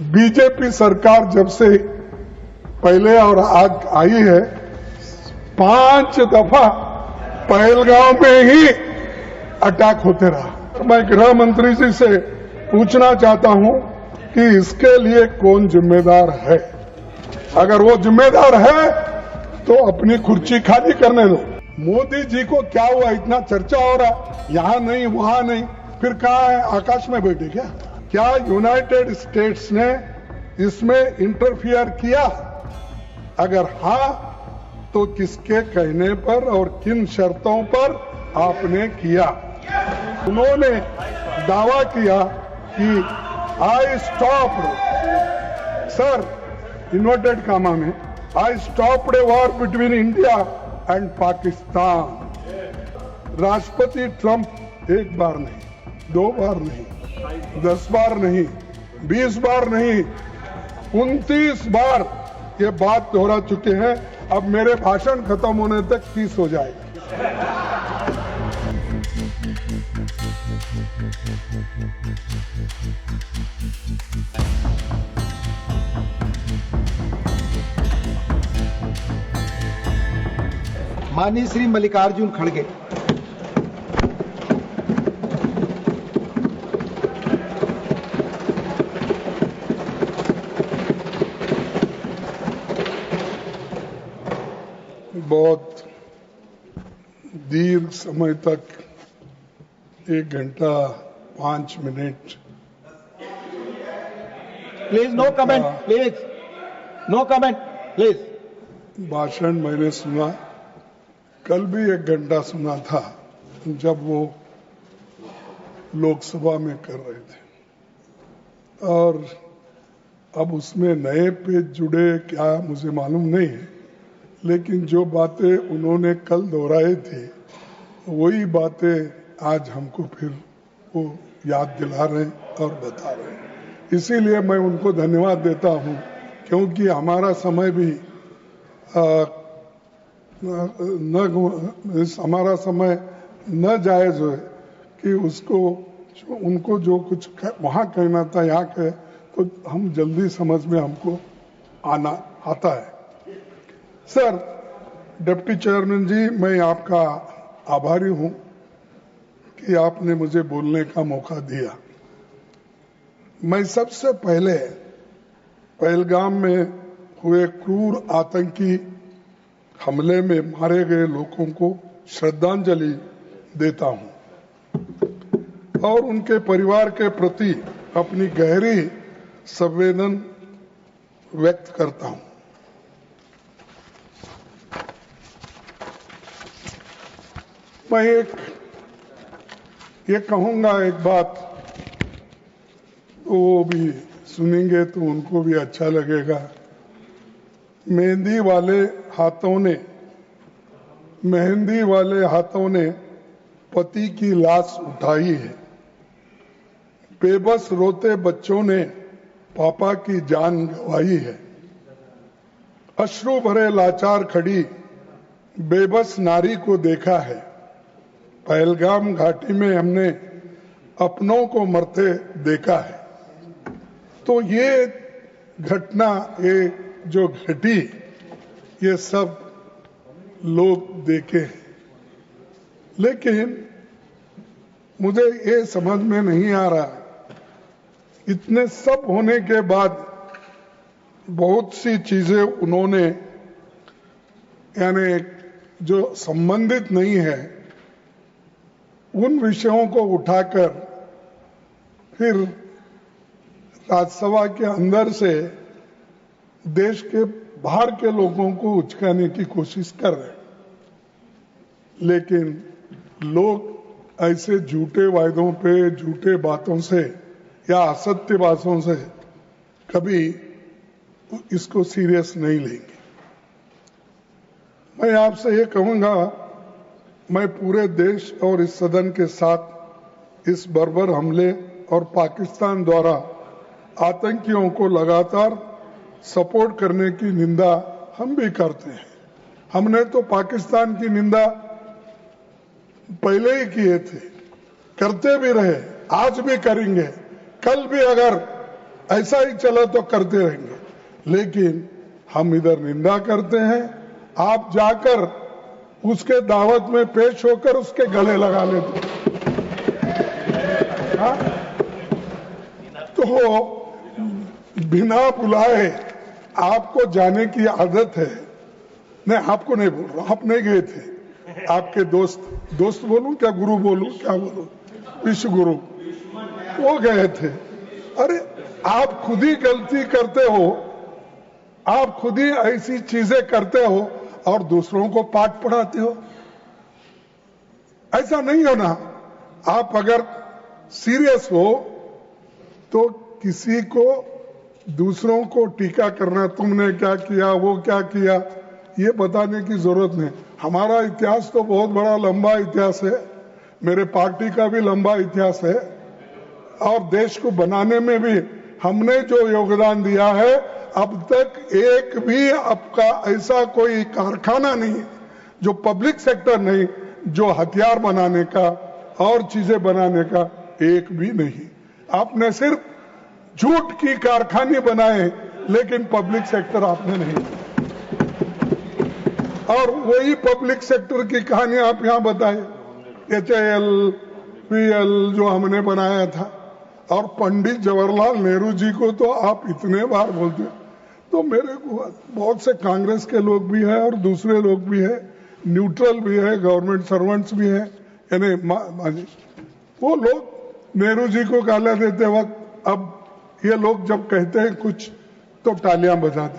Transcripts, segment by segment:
BJP सरकार जब से पहले और आज आई है 5 दफा पहलगांव में ही अटैक होते रहा। मैं गृह मंत्री जी से पूछना चाहता हूं कि इसके लिए कौन जिम्मेदार है। अगर वो जिम्मेदार है तो अपनी कुर्सी खाली करने दो। मोदी जी को क्या हुआ, इतना चर्चा हो रहा, यहां नहीं वहां नहीं, फिर कहां है, आकाश में बैठे क्या यूनाइटेड स्टेट्स ने इसमें इंटरफियर किया? अगर हां तो किसके कहने पर और किन शर्तों पर आपने किया? उन्होंने दावा किया कि I stopped, sir inverted comma में, I stopped a war between India and Pakistan. राष्ट्रपति ट्रंप एक बार नहीं, 2 बार नहीं, 10 बार नहीं, 20 बार नहीं, 29 बार ये बात दोहरा चुके हैं। अब मेरे भाषण खत्म होने तक 30 हो जाएगा। माननीय श्री मल्लिकार्जुन खड़गे। बहुत दीर्घ समय तक 1 घंटा 5 minute please no comment, please no comment, please. भाषण मैंने सुना, कल भी 1 घंटा सुना था जब वो लोकसभा में कर रहे थे, और अब उसमें नए पेज जुड़े क्या मुझे मालूम नहीं है, लेकिन जो बातें उन्होंने कल दोहराए थे वही बातें आज हमको फिर वो याद दिला रहे हैं और बता रहे हैं। इसीलिए मैं उनको धन्यवाद देता हूं, क्योंकि हमारा समय भी हमारा समय न जायज हो कि उसको उनको जो कुछ वहां कहना था यहाँ कहे, तो हम जल्दी समझ में हमको आता है। सर, डिप्टी चेयरमैन जी, मैं आपका आभारी हूं कि आपने मुझे बोलने का मौका दिया। मैं सबसे पहले पहलगाम में हुए क्रूर आतंकी हमले में मारे गए लोगों को श्रद्धांजलि देता हूं और उनके परिवार के प्रति अपनी गहरी संवेदना व्यक्त करता हूं। मैं ये कहूंगा, एक बात वो भी सुनेंगे तो उनको भी अच्छा लगेगा। मेहंदी वाले हाथों ने पति की लाश उठाई है। बेबस रोते बच्चों ने पापा की जान गंवाई है। अश्रु भरे लाचार खड़ी बेबस नारी को देखा है। पहलगाम घाटी में हमने अपनों को मरते देखा है। तो ये घटना, ये जो घटी, ये सब लोग देखे हैं, लेकिन मुझे ये समझ में नहीं आ रहा, इतने सब होने के बाद बहुत सी चीजें उन्होंने, यानी जो संबंधित नहीं है, उन विषयों को उठाकर फिर राज्यसभा के अंदर से देश के बाहर के लोगों को उचकाने की कोशिश कर रहे हैं। लेकिन लोग ऐसे झूठे वायदों पे, झूठे बातों से या असत्य बातों से कभी इसको सीरियस नहीं लेंगे। मैं आपसे ये कहूंगा, मैं पूरे देश और इस सदन के साथ इस बर्बर हमले और पाकिस्तान द्वारा आतंकियों को लगातार सपोर्ट करने की निंदा हम भी करते हैं। हमने तो पाकिस्तान की निंदा पहले ही किए थे, करते भी रहे, आज भी करेंगे। कल भी अगर ऐसा ही चला तो करते रहेंगे, लेकिन हम इधर निंदा करते हैं, आप जाकर उसके दावत में पेश होकर उसके गले लगा लेते हाँ? तो बिना बुलाए आपको जाने की आदत है। नहीं, आपको नहीं बोल रहा, आप नहीं गए थे, आपके दोस्त बोलूं क्या, गुरु बोलूं क्या बोलूं, विश्व गुरु वो गए थे। अरे आप खुद ही गलती करते हो, आप खुद ही ऐसी चीजें करते हो और दूसरों को पाठ पढ़ाते हो। ऐसा नहीं होना। आप अगर सीरियस हो तो किसी को दूसरों को टीका करना, तुमने क्या किया वो क्या किया, ये बताने की जरूरत नहीं। हमारा इतिहास तो बहुत बड़ा लंबा इतिहास है, मेरे पार्टी का भी लंबा इतिहास है, और देश को बनाने में भी हमने जो योगदान दिया है, अब तक एक भी आपका ऐसा कोई कारखाना नहीं जो पब्लिक सेक्टर नहीं, जो हथियार बनाने का और चीजें बनाने का एक भी नहीं। आपने सिर्फ झूठ की कारखाने बनाए, लेकिन पब्लिक सेक्टर आपने नहीं। और वही पब्लिक सेक्टर की कहानी आप यहां बताए, HAL, PL जो हमने बनाया था, और पंडित जवाहरलाल नेहरू जी को तो आप इतने बार बोलते हैं। तो मेरे को बहुत से कांग्रेस के लोग भी हैं और दूसरे लोग भी हैं, न्यूट्रल भी है, गवर्नमेंट सर्वेंट्स भी हैं, यानी वो लोग नेहरू जी को गाला देते वक्त अब ये लोग जब कहते हैं कुछ तो तालियां बजाते।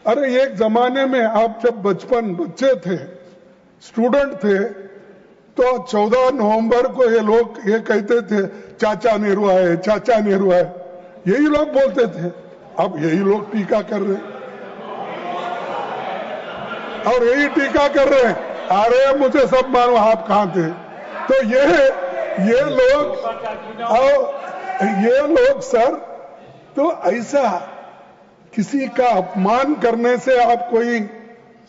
अरे एक जमाने में आप जब बच्चे थे, स्टूडेंट थे, तो 14 नवंबर को ये लोग ये कहते थे चाचा नेहरू आए, चाचा नेहरू आए, यही लोग बोलते थे। अब यही लोग टीका कर रहे हैं और यही टीका कर रहे हैं, अरे मुझे सब मानो आप कहां थे। तो ये लोग सर, तो ऐसा किसी का अपमान करने से आप कोई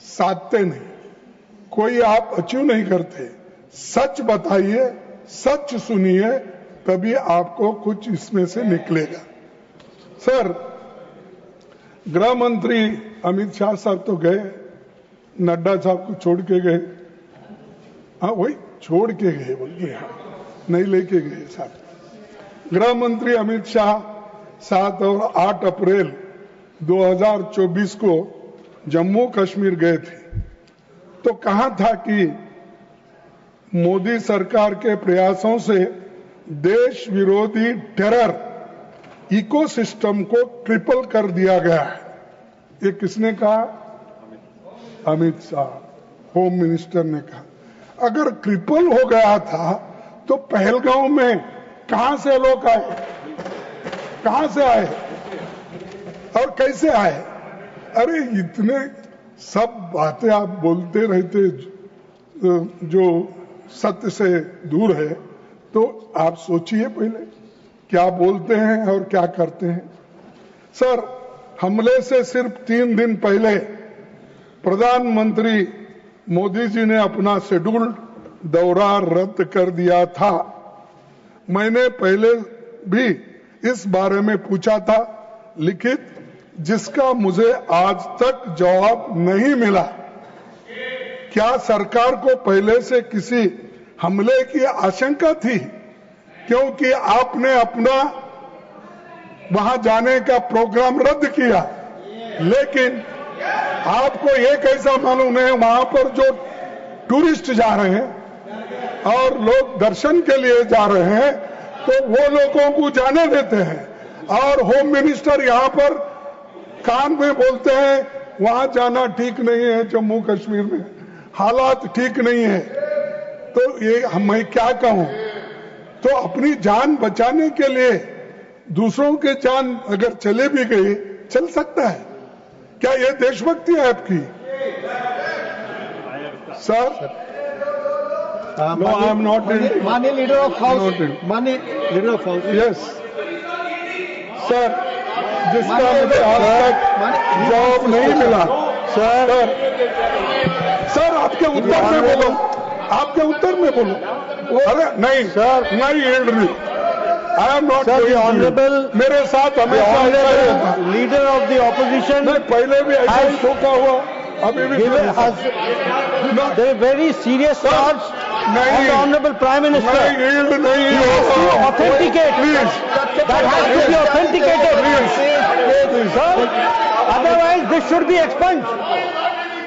साधते नहीं, कोई आप अचीव नहीं करते। सच बताइए, सच सुनिए, तभी आपको कुछ इसमें से निकलेगा। सर, गृह मंत्री अमित शाह साहब तो गए, नड्डा साहब को छोड़ के गए। हाँ वही छोड़ के गए, बोलिए नहीं लेके गए साहब। गृह मंत्री अमित शाह 7 और 8 अप्रैल 2024 को जम्मू कश्मीर गए थे, तो कहा था कि मोदी सरकार के प्रयासों से देश विरोधी टेरर इकोसिस्टम को ट्रिपल कर दिया गया है। ये किसने कहा? अमित शाह, होम मिनिस्टर ने कहा। अगर ट्रिपल हो गया था तो पहलगांव में कहां से लोग आए, कहां से आए और कैसे आए? अरे इतने सब बातें आप बोलते रहते जो सत्य से दूर है, तो आप सोचिए पहले क्या बोलते हैं और क्या करते हैं। सर, हमले से सिर्फ 3 दिन पहले प्रधानमंत्री मोदी जी ने अपना शेड्यूल्ड दौरा रद्द कर दिया था। मैंने पहले भी इस बारे में पूछा था लिखित, जिसका मुझे आज तक जवाब नहीं मिला। क्या सरकार को पहले से किसी हमले की आशंका थी? क्योंकि आपने अपना वहां जाने का प्रोग्राम रद्द किया, लेकिन आपको ये कैसा मालूम है वहां पर जो टूरिस्ट जा रहे हैं और लोग दर्शन के लिए जा रहे हैं, तो वो लोगों को जाने देते हैं, और होम मिनिस्टर यहां पर कान में बोलते हैं वहां जाना ठीक नहीं है, जम्मू कश्मीर में हालात ठीक नहीं है। तो ये मैं क्या कहूं? तो अपनी जान बचाने के लिए दूसरों के जान अगर चले भी गई, चल सकता है क्या? ये देशभक्ति है आपकी? Sir, no, I am not in. माननीय लीडर ऑफ हाउस, माननीय leader of house, yes sir, जिसका मुझे आज तक जवाब नहीं मिला। सर आपके उत्तर में बोलो, आपके उत्तर में बोलो। अरे नहीं सर, नहीं हिल रही आई am not Sir, the honorable मेरे साथ हमेशा ऐसा ही होता है। leader of the opposition नहीं, पहले भी ऐसा ही शोका हुआ, अभी भी given ऐसा। us the very serious charge नहीं, of the honorable Prime Minister. नहीं, yield नहीं He has to होगा। authenticate. Please, That has to be authenticated. Sir, otherwise this should be expunged.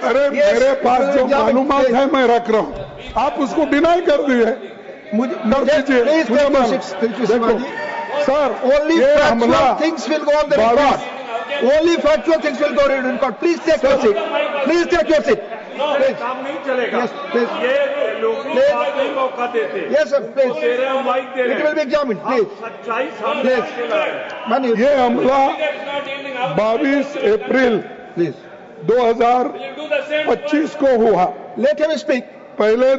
अरे मेरे पास जो मालूमात है मैं रख रहा हूँ, आप उसको डिनाई कर दिए। मुझे दीजिए, मुझे मालूम। देखो, सर, only ये हमला factual things will go on the record. Only factual things will go on the record. Please take your seat. Please take your seat. Please. काम नहीं चलेगा। Yes, please. ये लोगों को आप नहीं मौका देते। Yes, sir. Please. दे रहे हैं, माइक दे रहे It हैं। will be examined. Please. सच्चाई सामने Yes. आके लाए। Mani, ये हमला 22 अप्रैल please. 2025 को हुआ। Let him speak. पहले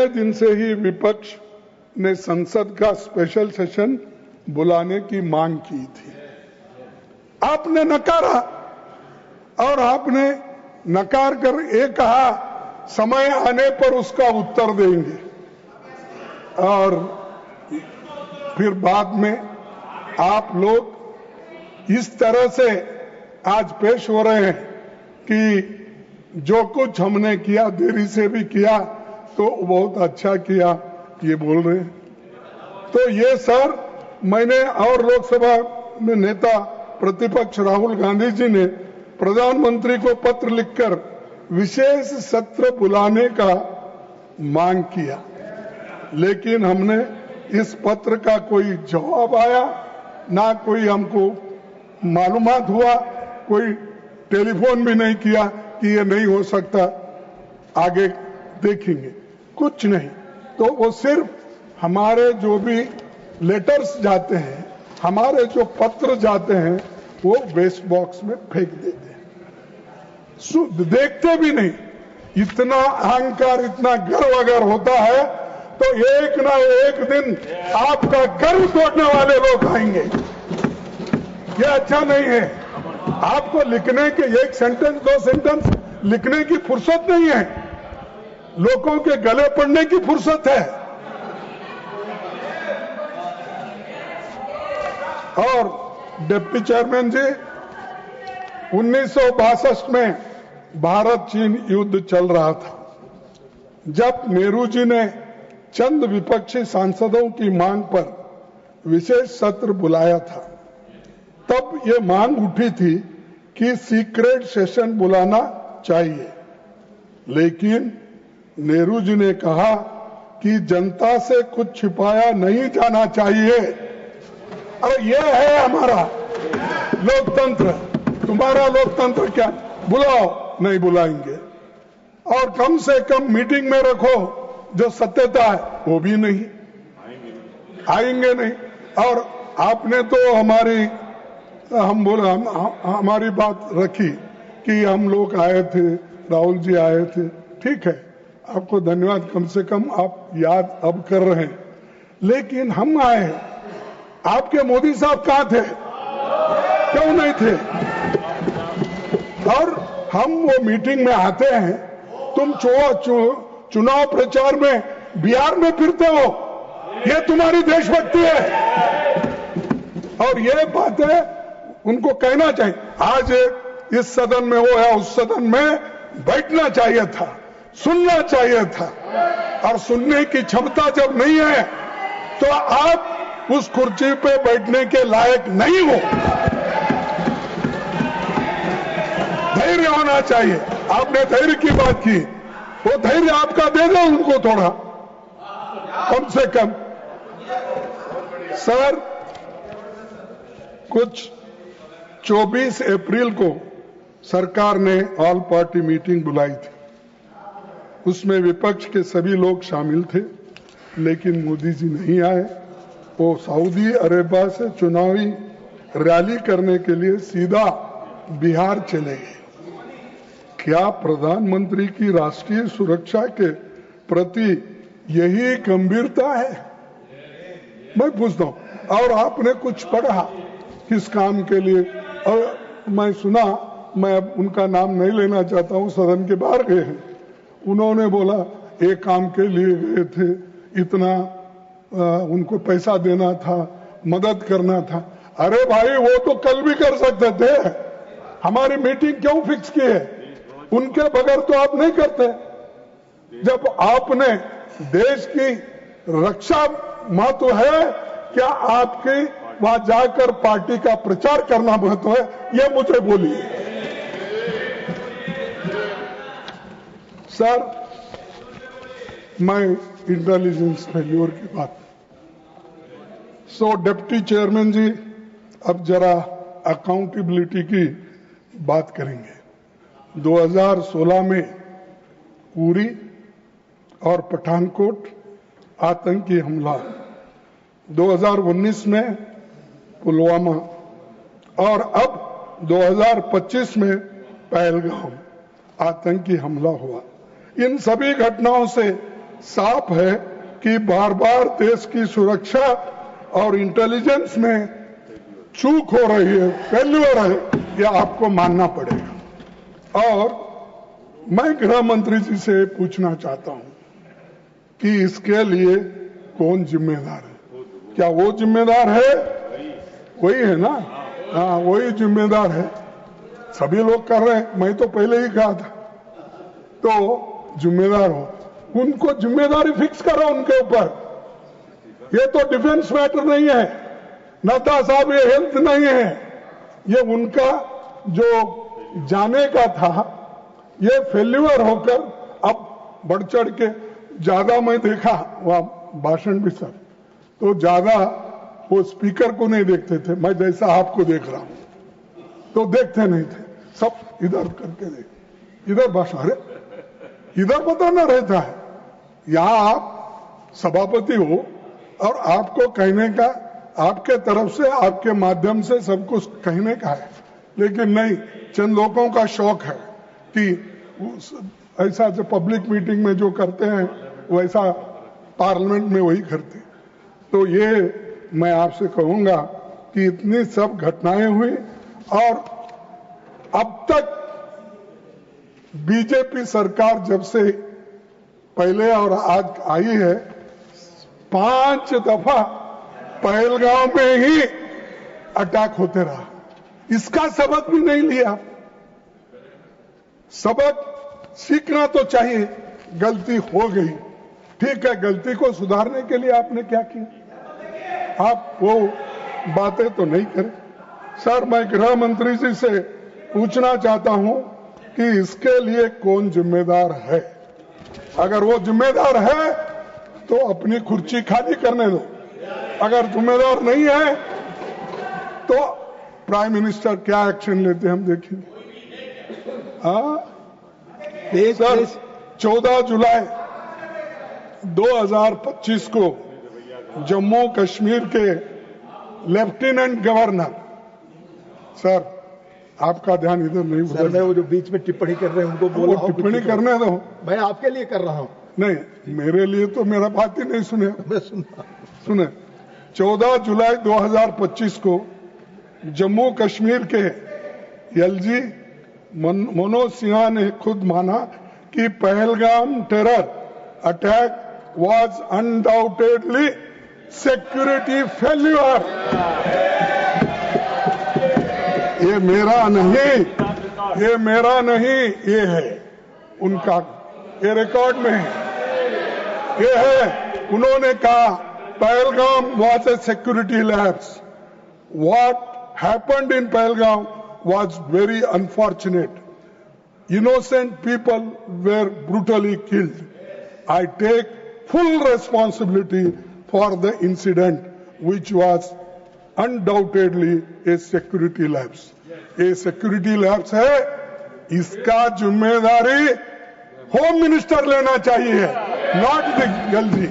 दिन से ही विपक्ष ने संसद का स्पेशल सेशन बुलाने की मांग की थी। आपने नकारा और आपने नकार कर ये कहा समय आने पर उसका उत्तर देंगे, और फिर बाद में आप लोग इस तरह से आज पेश हो रहे हैं कि जो कुछ हमने किया, देरी से भी किया तो बहुत अच्छा किया, ये बोल रहे हैं। तो ये सर, मैंने और लोकसभा में नेता प्रतिपक्ष राहुल गांधी जी ने प्रधानमंत्री को पत्र लिखकर विशेष सत्र बुलाने का मांग किया, लेकिन हमने इस पत्र का कोई जवाब आया ना, कोई हमको मालूमात हुआ, कोई टेलीफोन भी नहीं किया कि ये नहीं हो सकता, आगे देखेंगे, कुछ नहीं। तो वो सिर्फ हमारे जो भी लेटर्स जाते हैं, हमारे जो पत्र जाते हैं, वो वेस्ट बॉक्स में फेंक देते हैं, देखते भी नहीं। इतना अहंकार, इतना गर्व अगर होता है तो एक ना एक दिन आपका गर्व तोड़ने वाले लोग आएंगे। ये अच्छा नहीं है। आपको लिखने के एक सेंटेंस, दो सेंटेंस लिखने की फुर्सत नहीं है, लोगों के गले पड़ने की फुर्सत है। और डिप्टी चेयरमैन जी, 1962 में भारत चीन युद्ध चल रहा था, जब नेहरू जी ने चंद विपक्षी सांसदों की मांग पर विशेष सत्र बुलाया था, तब ये मांग उठी थी कि सीक्रेट सेशन बुलाना चाहिए, लेकिन नेहरू जी ने कहा कि जनता से कुछ छिपाया नहीं जाना चाहिए। और ये है हमारा लोकतंत्र। तुम्हारा लोकतंत्र क्या? बुलाओ, नहीं बुलाएंगे। और कम से कम मीटिंग में रखो, जो सत्यता है वो भी नहीं आएंगे नहीं। और आपने तो हमारी बात रखी कि हम लोग आए थे, राहुल जी आए थे, ठीक है, आपको धन्यवाद, कम से कम आप याद अब कर रहे हैं। लेकिन हम आए, आपके मोदी साहब कहां थे? क्यों नहीं थे? और हम वो मीटिंग में आते हैं, तुम चुनाव प्रचार में बिहार में फिरते हो, ये तुम्हारी देशभक्ति है। और ये बातें उनको कहना चाहिए। आज इस सदन में हो या उस सदन में बैठना चाहिए था, सुनना चाहिए था। और सुनने की क्षमता जब नहीं है तो आप उस कुर्सी पे बैठने के लायक नहीं हो। धैर्य होना चाहिए। आपने धैर्य की बात की, वो धैर्य आपका दे दो उनको थोड़ा, कम से कम। सर, कुछ 24 अप्रैल को सरकार ने ऑल पार्टी मीटिंग बुलाई थी। उसमें विपक्ष के सभी लोग शामिल थे, लेकिन मोदी जी नहीं आए। वो सऊदी अरेबिया से चुनावी रैली करने के लिए सीधा बिहार चले गए। क्या प्रधानमंत्री की राष्ट्रीय सुरक्षा के प्रति यही गंभीरता है? मैं पूछता हूं। और आपने कुछ पढ़ा किस काम के लिए? और मैं सुना, मैं अब उनका नाम नहीं लेना चाहता हूं, सदन के बाहर गए हैं, उन्होंने बोला एक काम के लिए गए थे, इतना उनको पैसा देना था, मदद करना था। अरे भाई वो तो कल भी कर सकते थे, हमारी मीटिंग क्यों फिक्स की है? उनके बगैर तो आप नहीं करते। जब आपने देश की रक्षा महत्व है, क्या आपकी वहां जाकर पार्टी का प्रचार करना महत्व है? ये मुझे बोलिए सर। मैं इंटेलिजेंस फेल्योर की बात, डिप्टी चेयरमैन जी अब जरा अकाउंटेबिलिटी की बात करेंगे। 2016 में उरी और पठानकोट आतंकी हमला, 2019 में पुलवामा और अब 2025 में पहलगाम आतंकी हमला हुआ। इन सभी घटनाओं से साफ है कि बार बार देश की सुरक्षा और इंटेलिजेंस में चूक हो रही है, फेल्यूर है, यह आपको मानना पड़ेगा। और मैं गृह मंत्री जी से पूछना चाहता हूं कि इसके लिए कौन जिम्मेदार है? क्या वो जिम्मेदार है? वही है ना? हाँ, वही जिम्मेदार है। सभी लोग कर रहे हैं, मैं तो पहले ही कहा था। तो जिम्मेदार हो, उनको जिम्मेदारी फिक्स करो उनके ऊपर। ये तो डिफेंस मैटर नहीं है, नड्डा साहब, ये हेल्थ नहीं है, ये उनका जो जाने का था, ये फेल्यूर होकर अब बढ़ चढ़ के ज्यादा मैं देखा वहां भाषण भी सर, तो ज्यादा वो स्पीकर को नहीं देखते थे, मैं जैसा आपको देख रहा हूं तो देखते नहीं थे, सब इधर करके देख, इधर भाषण, अरे इधर बताना रहता है। यहां आप सभापति हो और आपको कहने का, आपके तरफ से, आपके माध्यम से सब कुछ कहने का है, लेकिन नहीं, चंद लोगों का शौक है कि ऐसा जो पब्लिक मीटिंग में जो करते हैं वैसा पार्लियामेंट में वही करते। तो ये मैं आपसे कहूंगा कि इतनी सब घटनाएं हुई और अब तक बीजेपी सरकार जब से पहले और आज आई है, 5 दफा पहलगाम में ही अटैक होते रहा। इसका सबक भी नहीं लिया। सबक सीखना तो चाहिए, गलती हो गई, ठीक है, गलती को सुधारने के लिए आपने क्या किया? आप वो बातें तो नहीं करें। सर, मैं गृह मंत्री जी से पूछना चाहता हूं कि इसके लिए कौन जिम्मेदार है? अगर वो जिम्मेदार है तो अपनी कुर्सी खाली करने दो, अगर जिम्मेदार नहीं है तो प्राइम मिनिस्टर क्या एक्शन लेते हैं हम देखेंगे। हाँ सर, 14 जुलाई 2025 को जम्मू कश्मीर के लेफ्टिनेंट गवर्नर, सर आपका ध्यान इधर नहीं, सर मैं वो जो बीच में टिप्पणी कर रहे हैं उनको बोला, टिप्पणी करने दो। मैं आपके लिए कर रहा हूं। नहीं, मेरे लिए तो मेरा बात ही नहीं सुने। मैं सुना। सुने, 14 जुलाई 2025 को जम्मू कश्मीर के एलजी मनोज सिन्हा ने खुद माना कि Pahalgam terror attack was undoubtedly security failure। ये मेरा नहीं, ये है उनका, ये रिकॉर्ड में है, ये है। उन्होंने कहा Pahalgam was a security lapse। What happened in Pahalgam was very unfortunate। Innocent people were brutally killed। I take full responsibility for the incident, which was undoubtedly a security lapse। ये security lapse है, इसका जिम्मेदारी home minister लेना चाहिए, not the LG.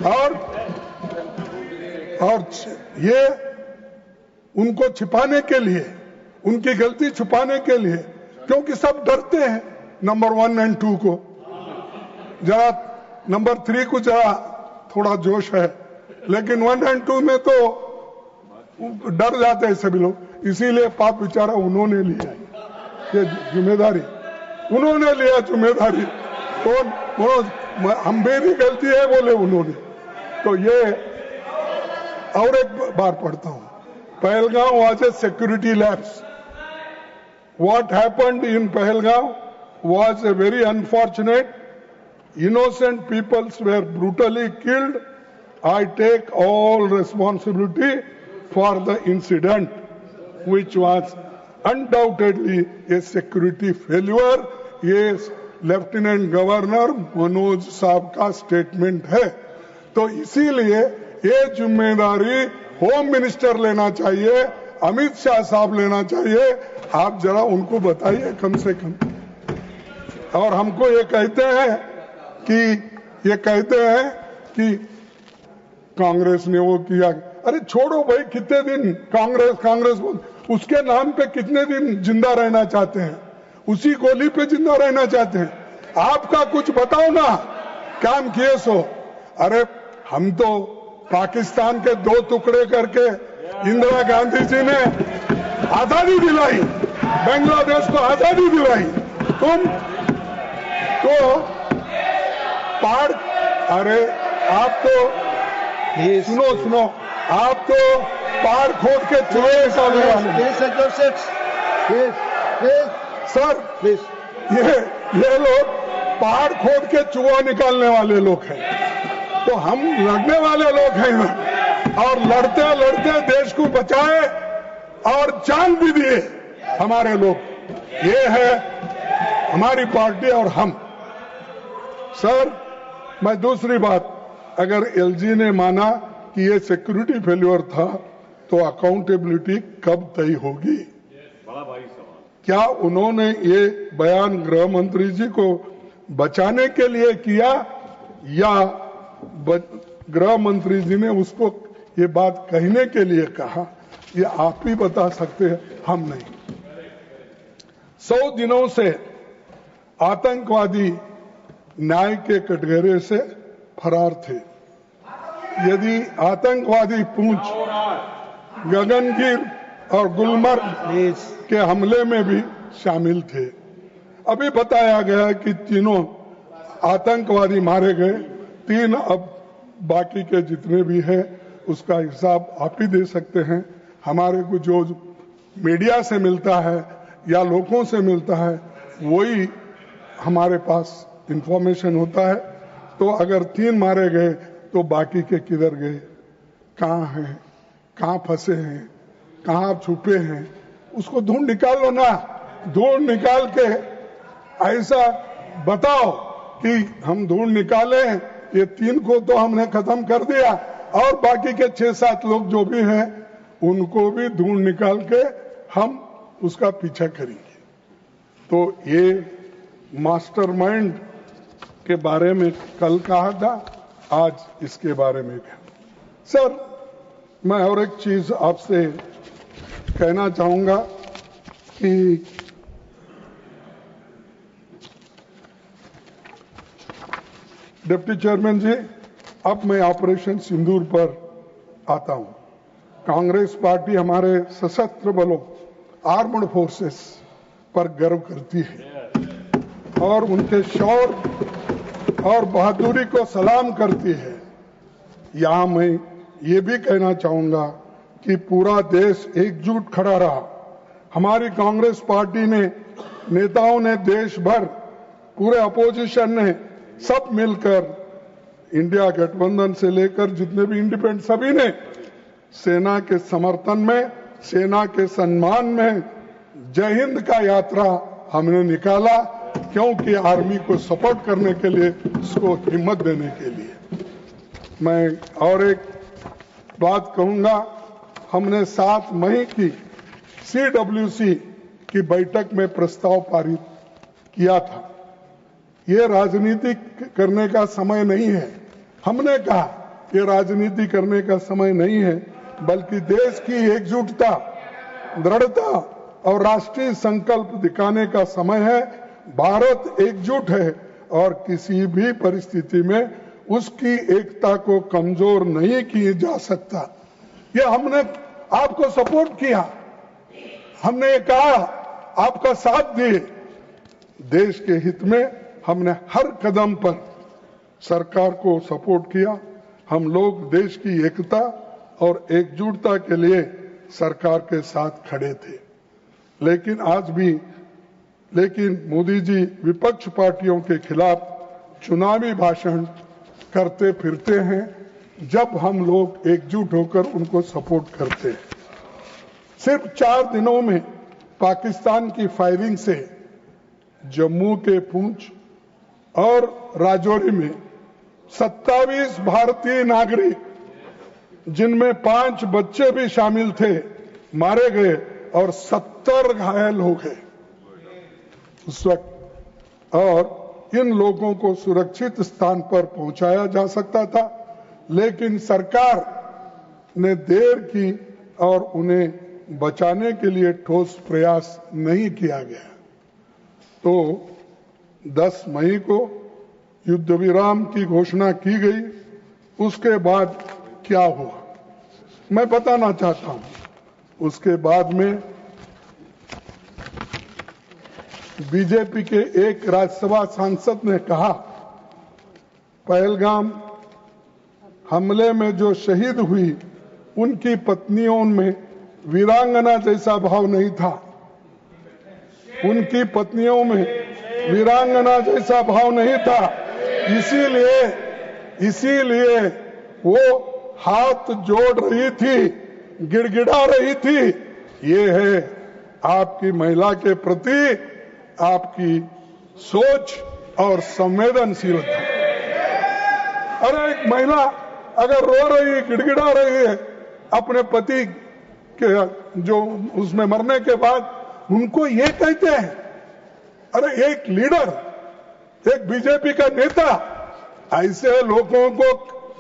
और ये उनको छिपाने के लिए, उनकी गलती छुपाने के लिए, क्योंकि सब डरते हैं नंबर 1 और 2 को, जरा नंबर 3 को जरा थोड़ा जोश है, लेकिन 1 और 2 में तो डर जाते हैं सभी लोग। इसीलिए पाप बेचारा उन्होंने लिया ये जिम्मेदारी, उन्होंने लिया जिम्मेदारी। कौन? हम मेरी गलती है बोले उन्होंने, तो ये और एक बार पढ़ता हूं, Pahalgam was a security lapse. What happened in Pahalgaon was a very unfortunate. Innocent peoples were brutally killed. I take all responsibility for the incident, which was undoubtedly a security failure. ये लेफ्टिनेंट गवर्नर मनोज साहब का statement है. तो इसीलिए ये जिम्मेदारी home minister लेना चाहिए, अमित शाह साहब लेना चाहिए. आप जरा उनको बताइए कम से कम. और हमको ये कहते हैं कि कांग्रेस ने वो किया. अरे छोड़ो भाई, कितने दिन कांग्रेस उसके नाम पे कितने दिन जिंदा रहना चाहते हैं? उसी गोली पे जिंदा रहना चाहते हैं? आपका कुछ बताओ ना, काम किए सो. अरे हम तो पाकिस्तान के 2 टुकड़े करके इंदिरा गांधी जी ने आजादी दिलाई, बांग्लादेश को आजादी दिलाई. तुम तो अरे आप तो सुनो, आप तो पहाड़ खोद के चूहे निकालने वाले. सर ये लोग पहाड़ खोद के चूहा निकालने वाले लोग हैं. तो हम लड़ने वाले लोग हैं ना, और लड़ते लड़ते देश को बचाए और जान भी दिए हमारे लोग. ये है हमारी पार्टी और हम. सर, मैं दूसरी बात, अगर एलजी ने माना कि ये सिक्योरिटी फेल्योर था, तो अकाउंटेबिलिटी कब तय होगी? बड़ा भारी सवाल. क्या उन्होंने ये बयान गृह मंत्री जी को बचाने के लिए किया, या गृह मंत्री जी ने उसको ये बात कहने के लिए कहा? ये आप ही बता सकते हैं, हम नहीं. 100 दिनों से आतंकवादी न्याय के कटघरे से फरार थे. यदि आतंकवादी पुंछ, गगनगिर और गुलमर्ग के हमले में भी शामिल थे. अभी बताया गया कि तीनों आतंकवादी मारे गए. 3 अब बाकी के जितने भी हैं उसका हिसाब आप ही दे सकते हैं. हमारे को जो मीडिया से मिलता है या लोगों से मिलता है वही हमारे पास इंफॉर्मेशन होता है. तो अगर 3 मारे गए तो बाकी के किधर गए, कहाँ हैं, कहाँ फंसे हैं, कहाँ छुपे हैं, उसको ढूंढ निकालो ना. ढूंढ निकाल के ऐसा बताओ कि हम ढूंढ निकाले, ये 3 को तो हमने खत्म कर दिया, और बाकी के 6-7 लोग जो भी हैं उनको भी ढूंढ निकाल के हम उसका पीछा करेंगे. तो ये मास्टरमाइंड के बारे में कल कहा था, आज इसके बारे में भी. सर, मैं और एक चीज आपसे कहना चाहूंगा कि डिप्टी चेयरमैन जी, अब मैं ऑपरेशन सिंदूर पर आता हूं. कांग्रेस पार्टी हमारे सशस्त्र बलों, आर्म्ड फोर्सेस पर गर्व करती है और उनके शौर्य और बहादुरी को सलाम करती है. यहां मैं ये भी कहना चाहूंगा कि पूरा देश एकजुट खड़ा रहा. हमारी कांग्रेस पार्टी ने, नेताओं ने, देश भर पूरे अपोजिशन ने सब मिलकर, इंडिया गठबंधन से लेकर जितने भी इंडिपेंडेंट, सभी ने सेना के समर्थन में, सेना के सम्मान में जय हिंद का यात्रा हमने निकाला, क्योंकि आर्मी को सपोर्ट करने के लिए, उसको हिम्मत देने के लिए. मैं और एक बात कहूंगा, हमने 7 मई की CWC की बैठक में प्रस्ताव पारित किया था. ये राजनीति करने का समय नहीं है. हमने कहा ये राजनीति करने का समय नहीं है, बल्कि देश की एकजुटता, दृढ़ता और राष्ट्रीय संकल्प दिखाने का समय है. भारत एकजुट है और किसी भी परिस्थिति में उसकी एकता को कमजोर नहीं किया जा सकता. ये हमने आपको सपोर्ट किया, हमने ये कहा, आपका साथ दिए. देश के हित में हमने हर कदम पर सरकार को सपोर्ट किया. हम लोग देश की एकता और एकजुटता के लिए सरकार के साथ खड़े थे। लेकिन मोदी जी विपक्ष पार्टियों के खिलाफ चुनावी भाषण करते फिरते हैं, जब हम लोग एकजुट होकर उनको सपोर्ट करते हैं। सिर्फ 4 दिनों में पाकिस्तान की फायरिंग से जम्मू के पुंछ और राजौरी में 27 भारतीय नागरिक, जिनमें 5 बच्चे भी शामिल थे, मारे गए और 70 घायल हो गए उस वक्त। और इन लोगों को सुरक्षित स्थान पर पहुंचाया जा सकता था, लेकिन सरकार ने देर की और उन्हें बचाने के लिए ठोस प्रयास नहीं किया गया। तो 10 मई को युद्ध विराम की घोषणा की गई। उसके बाद क्या हुआ मैं बताना चाहता हूं। उसके बाद में बीजेपी के एक राज्यसभा सांसद ने कहा, पहलगाम हमले में जो शहीद हुई उनकी पत्नियों में वीरांगना जैसा भाव नहीं था। उनकी पत्नियों में वीरांगना जैसा भाव नहीं था, इसीलिए वो हाथ जोड़ रही थी, गिड़गिड़ा रही थी। ये है आपकी महिला के प्रति आपकी सोच और संवेदनशीलता। अरे एक महिला अगर रो रही है, गिड़गिड़ा रही है अपने पति के जो उसमें मरने के बाद, उनको ये कहते हैं। अरे एक लीडर, एक बीजेपी का नेता, ऐसे लोगों को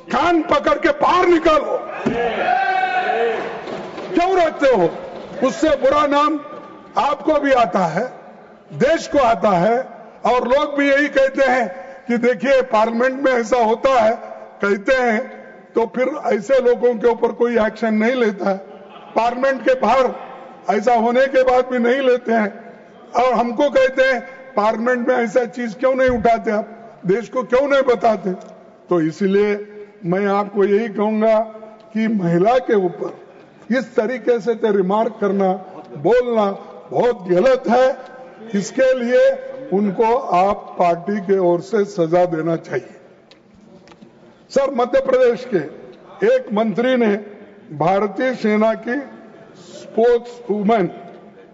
कान पकड़ के बाहर निकालो। क्यों रखते हो? उससे बुरा नाम आपको भी आता है, देश को आता है। और लोग भी यही कहते हैं कि देखिए पार्लियामेंट में ऐसा होता है, कहते हैं तो फिर ऐसे लोगों के ऊपर कोई एक्शन नहीं लेता है। पार्लियामेंट के बाहर ऐसा होने के बाद भी नहीं लेते हैं, और हमको कहते हैं पार्लियामेंट में ऐसा चीज क्यों नहीं उठाते, आप देश को क्यों नहीं बताते। तो इसलिए मैं आपको यही कहूंगा कि महिला के ऊपर इस तरीके से रिमार्क करना, बोलना बहुत गलत है। इसके लिए उनको आप पार्टी के ओर से सजा देना चाहिए। सर, मध्य प्रदेश के एक मंत्री ने भारतीय सेना की स्पोर्ट्स वुमेन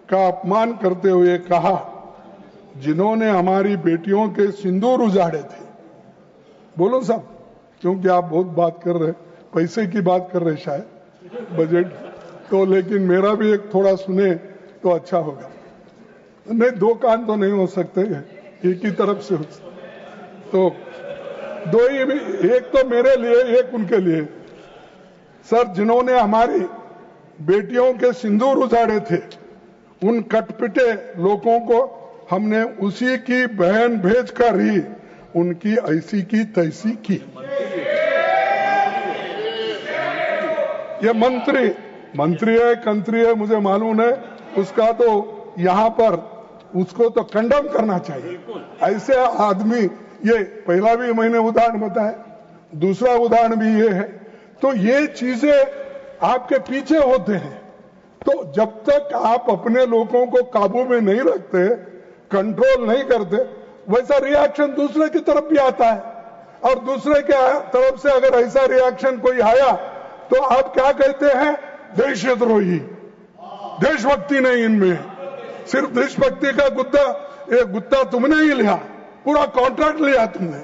का अपमान करते हुए कहा, जिन्होंने हमारी बेटियों के सिंदूर उजाड़े थे। बोलो साहब, क्योंकि आप बहुत बात कर रहे, पैसे की बात कर रहे शायद, बजट तो, लेकिन मेरा भी एक थोड़ा सुने तो अच्छा होगा। नहीं, 2 कान तो नहीं हो सकते, एक ही तरफ से हो सकते। तो 2 ही, एक तो मेरे लिए, एक उनके लिए। सर, जिन्होंने हमारी बेटियों के सिंदूर उजाड़े थे, उन कटपिटे लोगों को हमने उसी की बहन भेजकर ही उनकी ऐसी की तैसी की। ये मंत्री है, कंत्री है, मुझे मालूम है, उसका तो यहां पर उसको तो कंडम करना चाहिए। ऐसे आदमी, ये पहला भी मैंने उदाहरण बताया, दूसरा उदाहरण भी ये है। तो ये चीजें आपके पीछे होते हैं। तो जब तक आप अपने लोगों को काबू में नहीं रखते, कंट्रोल नहीं करते, वैसा रिएक्शन दूसरे की तरफ भी आता है। और दूसरे के तरफ से अगर ऐसा रिएक्शन कोई आया तो आप क्या कहते हैं? देशद्रोही, देशभक्ति नहीं इनमें। सिर्फ देशभक्ति का गुत्ता तुमने ही लिया, पूरा कॉन्ट्रैक्ट लिया तुमने,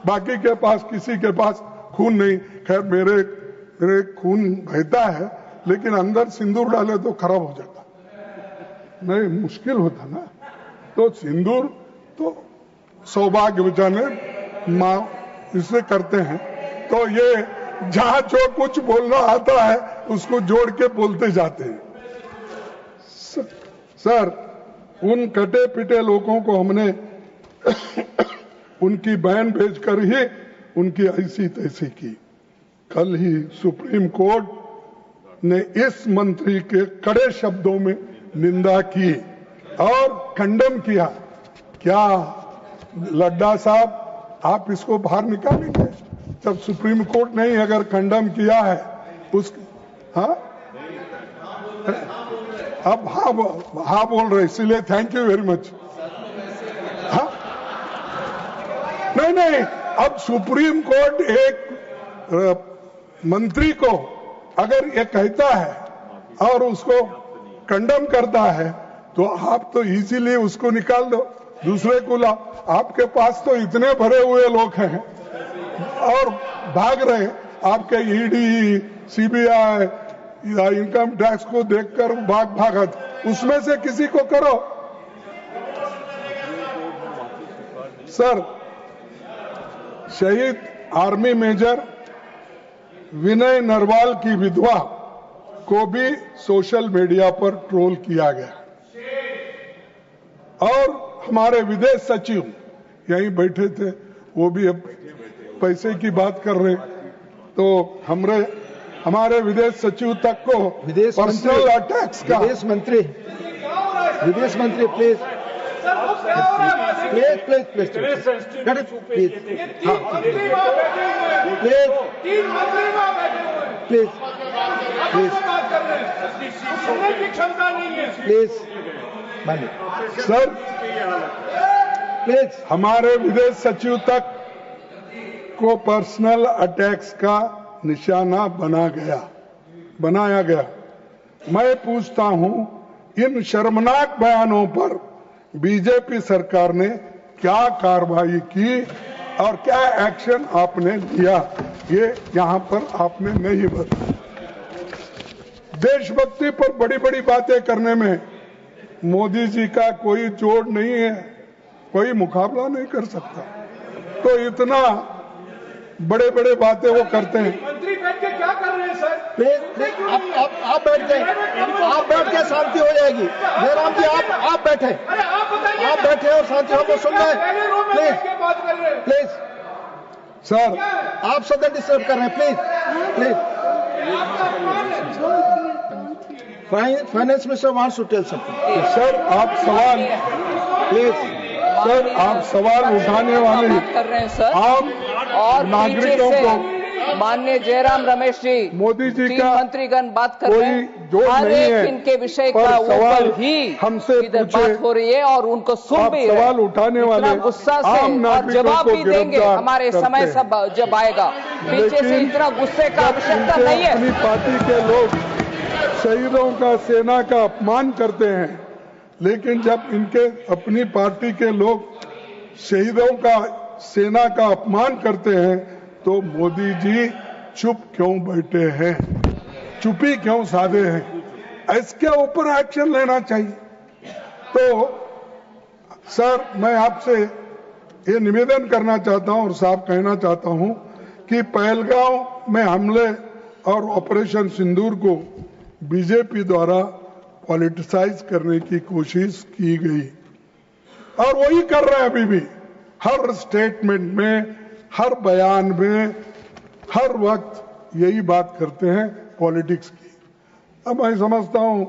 बाकी के पास किसी के पास खून नहीं। खैर, मेरे खून बहता है, लेकिन अंदर सिंदूर डाले तो खराब हो जाता, नहीं मुश्किल होता ना। तो सिंदूर तो सौभाग्य बचाने मां इसे करते हैं। तो ये जहां जो कुछ बोलना आता है उसको जोड़ के बोलते जाते हैं। सर, उन कटे पिटे लोगों को हमने उनकी बहन भेजकर ही उनकी ऐसी तैसी की। कल ही सुप्रीम कोर्ट ने इस मंत्री के कड़े शब्दों में निंदा की और खंडन किया। क्या लड्डा साहब आप इसको बाहर निकालेंगे? तब सुप्रीम कोर्ट ने ही अगर कंडम किया है उस हाँ अब हाँ बोल रहे, इसीलिए थैंक यू वेरी मच। हाँ नहीं, अब सुप्रीम कोर्ट एक मंत्री को अगर ये कहता है और उसको कंडम करता है तो आप तो इजीली उसको निकाल दो, दूसरे को ला। आपके पास तो इतने भरे हुए लोग हैं और भाग रहे, आपके ईडी, सीबीआई, इनकम टैक्स को देखकर भागत, उसमें से किसी को करो। सर, शहीद आर्मी मेजर विनय नरवाल की विधवा को भी सोशल मीडिया पर ट्रोल किया गया और हमारे विदेश सचिव यहीं बैठे थे, वो भी अब पैसे की बात कर रहे, तो हमारे विदेश सचिव तक को पर्सनल अटैक्स का विदेश मंत्री प्लीज सर प्लीज हमारे विदेश सचिव तक को पर्सनल अटैक्स का निशाना बनाया गया। मैं पूछता हूं, इन शर्मनाक बयानों पर बीजेपी सरकार ने क्या कार्रवाई की और क्या एक्शन आपने लिया, ये यहां पर आपने नहीं बताया। देशभक्ति पर बड़ी बड़ी बातें करने में मोदी जी का कोई जोड़ नहीं है, कोई मुकाबला नहीं कर सकता, तो इतना बड़े बड़े बातें वो करते हैं। मंत्री बैठ के क्या कर रहे हैं सर? प्लीज आप बैठ जाए, आप बैठ के शांति हो जाएगी। जयराम जी आप बैठे, अरे आप बताइए, आप बैठे और शांति हमको सुन रहे हैं। प्लीज सर, आप सदन डिस्टर्ब कर रहे हैं। Please finance minister wants to tell something. Sir आप सवाल उठाने वाले कर रहे हैं सर, आम और नागरिकों पीछे को से माननीय जयराम रमेश जी, मोदी जी तीन का मंत्रीगण बात कर कोई रहे हैं, जोड़ हर नहीं एक है, इनके विषय पर का सवाल ऊपर ही हमसे इधर पूछे, बात हो रही है और उनको सुन आप भी सवाल रहे। उठाने वाले इतना गुस्सा से आम और नागरिकों जवाब को भी देंगे गिरफ्तार हमारे करते समय हैं। सब जब आएगा, पीछे से लेकिन इतना गुस्से का आवश्यकता इनके नहीं है। अपनी पार्टी के लोग शहीदों का, सेना का अपमान करते हैं, लेकिन जब इनके अपनी पार्टी के लोग शहीदों का, सेना का अपमान करते हैं तो मोदी जी चुप क्यों बैठे हैं, चुप्पी क्यों साधे हैं? इसके ऊपर एक्शन लेना चाहिए। तो सर, मैं आपसे ये निवेदन करना चाहता हूं और साफ कहना चाहता हूं कि पहलगांव में हमले और ऑपरेशन सिंदूर को बीजेपी द्वारा पॉलिटिसाइज करने की कोशिश की गई और वही कर रहे हैं अभी भी, हर स्टेटमेंट में, हर बयान में, हर वक्त यही बात करते हैं पॉलिटिक्स की। अब मैं समझता हूं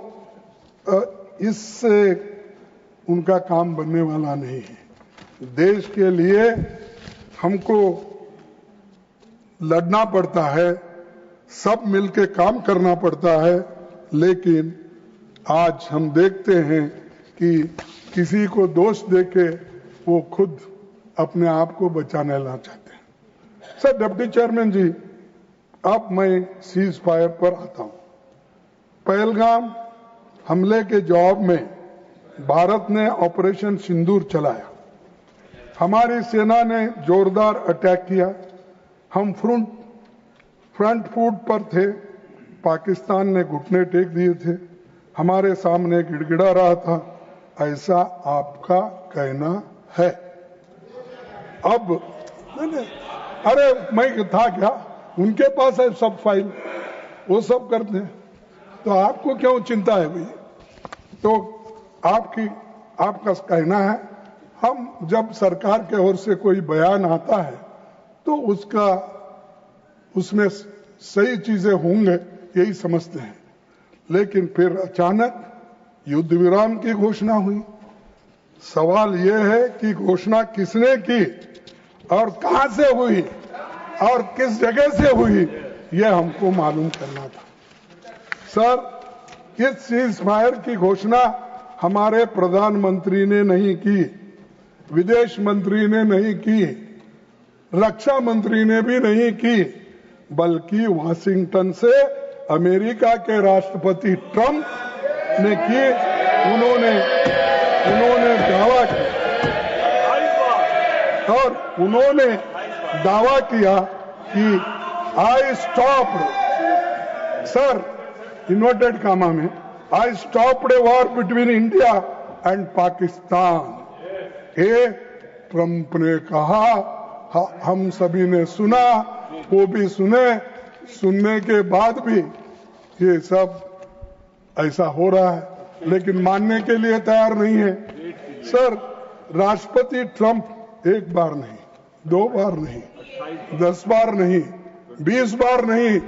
इससे उनका काम बनने वाला नहीं है। देश के लिए हमको लड़ना पड़ता है, सब मिलकर काम करना पड़ता है, लेकिन आज हम देखते हैं कि किसी को दोष देके वो खुद अपने आप को बचाने ला चाहते हैं। सर, डिप्टी चेयरमैन जी, अब मैं सीज फायर पर आता हूं। पहलगाम हमले के जवाब में भारत ने ऑपरेशन सिंदूर चलाया, हमारी सेना ने जोरदार अटैक किया, हम फ्रंट फुट पर थे, पाकिस्तान ने घुटने टेक दिए थे, हमारे सामने गिड़गिड़ा रहा था, ऐसा आपका कहना है। अब अरे मैं था क्या, उनके पास है सब फाइल, वो सब करते हैं, तो आपको क्यों चिंता है भाई? तो आपका कहना है, हम जब सरकार के ओर से कोई बयान आता है तो उसमें सही चीजें होंगे यही समझते हैं, लेकिन फिर अचानक युद्ध विराम की घोषणा हुई। सवाल यह है कि घोषणा किसने की और कहां से हुई, और किस जगह से हुई ये हमको मालूम करना था। सर, इस सीज फायर की घोषणा हमारे प्रधानमंत्री ने नहीं की, विदेश मंत्री ने नहीं की, रक्षा मंत्री ने भी नहीं की, बल्कि वाशिंगटन से अमेरिका के राष्ट्रपति ट्रंप ने की। उन्होंने दावा किया और उन्होंने दावा किया कि I stopped, sir inverted comma में, I stopped a war between India and Pakistan. ये ट्रंप ने कहा, हम सभी ने सुना, वो भी सुनने के बाद भी ये सब ऐसा हो रहा है, लेकिन मानने के लिए तैयार नहीं है। सर, राष्ट्रपति ट्रंप एक बार नहीं, 2 बार नहीं, 10 बार नहीं, 20 बार नहीं,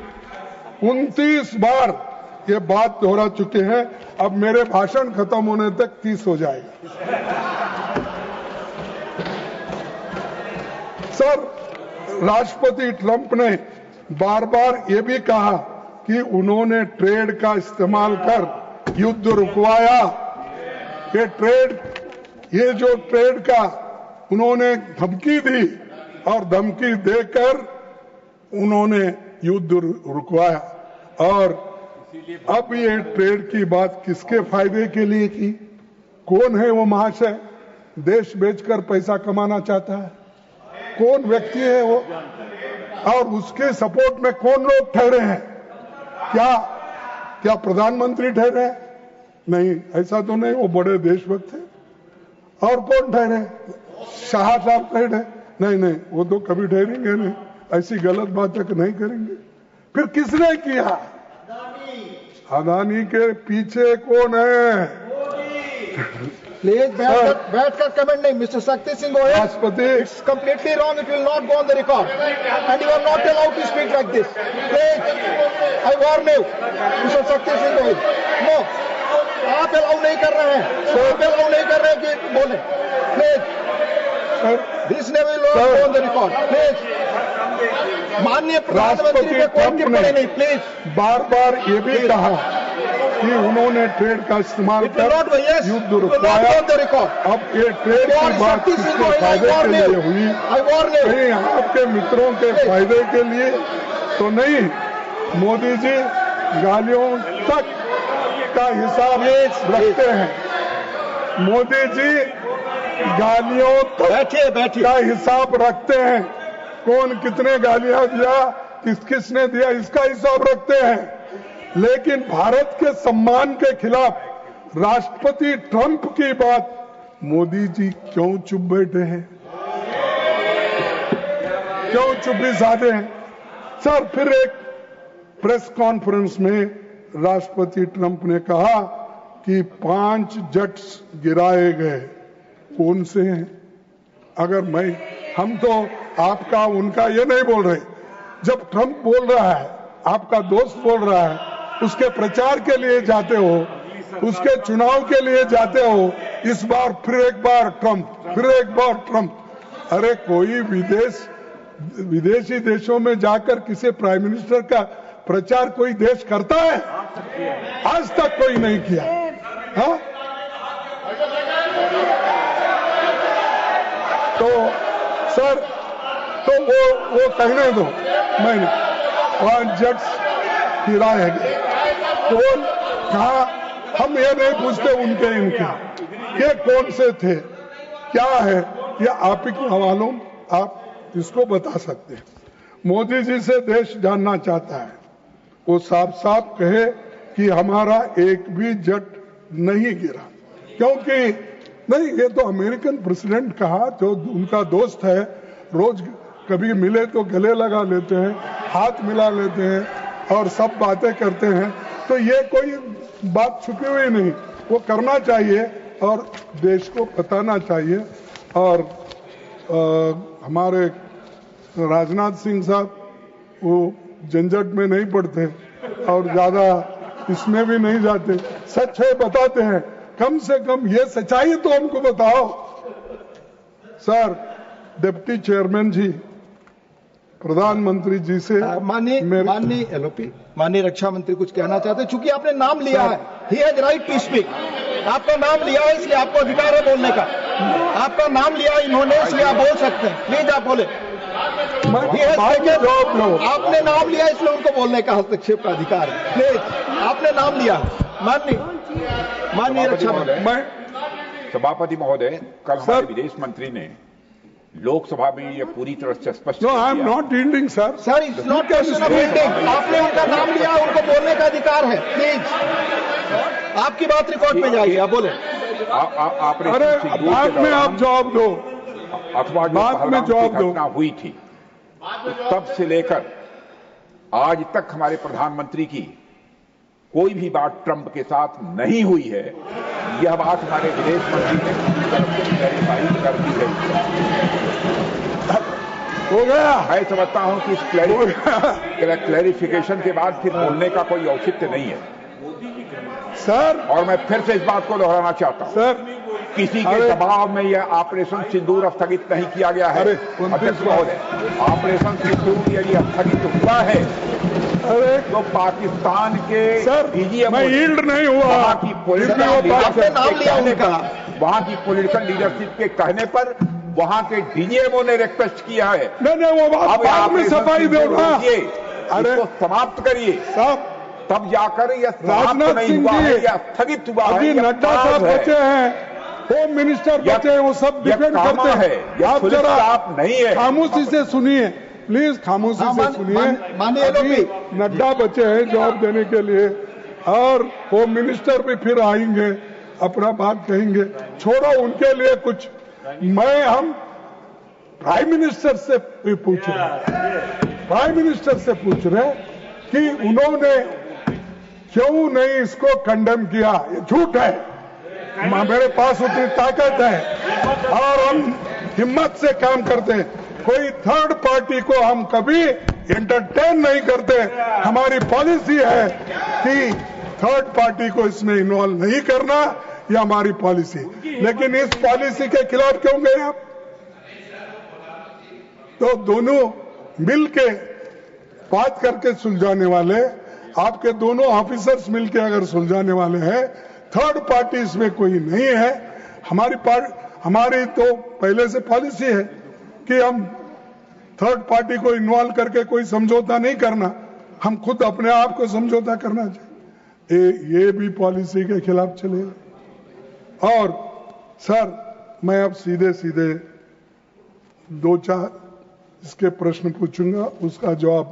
29 बार ये बात दोहरा चुके हैं। अब मेरे भाषण खत्म होने तक 30 हो जाएगा। सर, राष्ट्रपति ट्रंप ने बार बार ये भी कहा कि उन्होंने ट्रेड का इस्तेमाल कर युद्ध रुकवाया। ये जो ट्रेड का उन्होंने धमकी दी और धमकी देकर उन्होंने युद्ध रुकवाया। और अब ये ट्रेड की बात किसके फायदे के लिए की? कौन है वो महाशय? देश बेचकर पैसा कमाना चाहता है? कौन व्यक्ति है वो? और उसके सपोर्ट में कौन लोग ठहरे हैं? क्या प्रधानमंत्री ठहरे हैं? नहीं, ऐसा तो नहीं, वो बड़े देशभक्त थे। और कौन ठहरे? शाह साहब ठहरे? नहीं, वो तो कभी ठहरेंगे नहीं, ऐसी गलत बातें नहीं करेंगे। फिर किसने किया? अदानी के पीछे कौन है? प्लीज बैठकर कमेंट नहीं, मिस्टर शक्ति सिंह गोयल, राष्ट्रपति, it's completely wrong, it will not go on the record and you are not allowed to speak like this. Please, I warn you, mister Shakti Singh Goyal, no, आप अलाउ नहीं कर रहे हैं, आप अलाउ नहीं कर रहे हैं कि बोले। प्लीज, दिस ने will not go on the record. Please, माननीय प्रधानमंत्री पे कोई टिप्पणी नहीं। प्लीज, बार बार ये भी कहा कि उन्होंने ट्रेड का इस्तेमाल कर युद्ध रुकवाया। अब ये ट्रेड की बात किसके फायदे के लिए हुई? कहीं आपके मित्रों के फायदे के लिए तो नहीं। मोदी जी गालियों तक का हिसाब रखते हैं। मोदी जी गालियों तक का हिसाब रखते हैं। कौन कितने गालियां दिया, किसने दिया, इसका हिसाब रखते हैं। लेकिन भारत के सम्मान के खिलाफ राष्ट्रपति ट्रंप की बात मोदी जी क्यों चुप बैठे हैं? क्यों चुप्पी साधे हैं? सर, फिर एक प्रेस कॉन्फ्रेंस में राष्ट्रपति ट्रंप ने कहा कि 5 जेट्स गिराए गए। कौन से हैं? अगर हम तो आपका उनका ये नहीं बोल रहे। जब ट्रंप बोल रहा है, आपका दोस्त बोल रहा है, उसके प्रचार के लिए जाते हो, उसके चुनाव के लिए जाते हो, इस बार फिर एक बार ट्रंप। अरे कोई विदेशी देशों में जाकर किसी प्राइम मिनिस्टर का प्रचार कोई देश करता है? आज तक कोई नहीं किया। हाँ? तो सर, तो वो कहने दो, मैंने 5 जेट्स गिराए गए। कौन, कहा? हम ये नहीं पूछते उनके ये कौन से थे, क्या है, ये आप ही को मालूम, आप इसको बता सकते हैं। मोदी जी से देश जानना चाहता है, वो साफ साफ कहे कि हमारा एक भी जेट नहीं गिरा। क्योंकि नहीं, ये तो अमेरिकन प्रेसिडेंट कहा, जो उनका दोस्त है, रोज कभी मिले तो गले लगा लेते हैं, हाथ मिला लेते हैं और सब बातें करते हैं। तो ये कोई बात छुपी हुई नहीं, वो करना चाहिए और देश को बताना चाहिए। और हमारे राजनाथ सिंह साहब वो झंझट में नहीं पड़ते और ज्यादा इसमें भी नहीं जाते, सच है बताते हैं। कम से कम ये सच्चाई तो हमको बताओ। सर, डिप्टी चेयरमैन जी प्रधानमंत्री जी से माननीय एलओपी, माननीय रक्षा मंत्री कुछ कहना चाहते हैं, चूंकि आपने नाम लिया है, he has right to speak. आपका नाम लिया है इसलिए आपको अधिकार है बोलने का। आपका नाम लिया इन्होंने इसलिए आप बोल सकते हैं, प्लीज आप बोले। आपने नाम लिया इसलिए उनको बोलने का हस्तक्षेप का अधिकार है, प्लीज। आपने नाम लिया। माननीय रक्षा मंत्री। सभापति महोदय, कल हमारे विदेश मंत्री ने लोकसभा में ये पूरी तरह से स्पष्ट no, I am not yielding sir. Sir, it's not question of yielding. आपने उनका नाम लिया, उनको बोलने का अधिकार है, प्लीज। आपकी बात रिकॉर्ड में जाएगी, आप बोले। अरे बाद में आप जवाब दो, अथवा बाद में जवाब दो। घटना हुई थी तब से लेकर आज तक हमारे प्रधानमंत्री की कोई भी बात ट्रंप के साथ नहीं हुई है। यह बात हमारे विदेश मंत्री ने पूरी तरह से क्लैरिफाई कर दी है। हो गया। मैं समझता हूं कि इस क्लैरिफिकेशन के बाद फिर बोलने का कोई औचित्य नहीं है सर। और मैं फिर से इस बात को दोहराना चाहता हूं, सर किसी के दबाव में यह ऑपरेशन सिंदूर स्थगित नहीं किया गया है। अध्यक्ष महोदय, ऑपरेशन सिंदूर यदि स्थगित हुआ है तो पाकिस्तान के डीजीएम, मैं यील्ड नहीं हुआ, वहां की पॉलिटिकल लीडरशिप के कहने पर वहां के डीजीएमओ ने रिक्वेस्ट किया है। नहीं, वो बात बाद में सफाई दो ना। अरे समाप्त करिए, तब जाकर यह समाप्त नहीं हुआ है, यह स्थगित हुआ है। अभी नड्डा साहब बचे हैं, होम मिनिस्टर बचे हैं, वो सब डिफेंड करते हैं। आप जरा आप नहीं है, खामोशी से सुनिए, प्लीज खामोशी से सुनिए। अभी नड्डा बचे हैं जवाब देने के लिए, और होम मिनिस्टर भी फिर आएंगे, अपना बात कहेंगे। छोड़ो उनके लिए कुछ। हम प्राइम मिनिस्टर से भी पूछ रहे हैं, प्राइम मिनिस्टर से पूछ रहे कि उन्होंने क्यों नहीं इसको कंडेम किया। ये झूठ है, मेरे पास उतनी ताकत है और हम हिम्मत से काम करते हैं। कोई थर्ड पार्टी को हम कभी एंटरटेन नहीं करते। हमारी पॉलिसी है कि थर्ड पार्टी को इसमें इन्वॉल्व नहीं करना, यह हमारी पॉलिसी। लेकिन इस पॉलिसी के खिलाफ क्यों गए आप? तो दोनों मिलके बात करके सुलझाने वाले, आपके दोनों ऑफिसर्स मिलके अगर सुलझाने वाले हैं, थर्ड पार्टी इसमें कोई नहीं है। हमारी तो पहले से पॉलिसी है कि हम थर्ड पार्टी को इन्वॉल्व करके कोई समझौता नहीं करना, हम खुद अपने आप को समझौता करना चाहिए। ये भी पॉलिसी के खिलाफ चलेगा। और सर, मैं अब सीधे सीधे 2-4 इसके प्रश्न पूछूंगा, उसका जवाब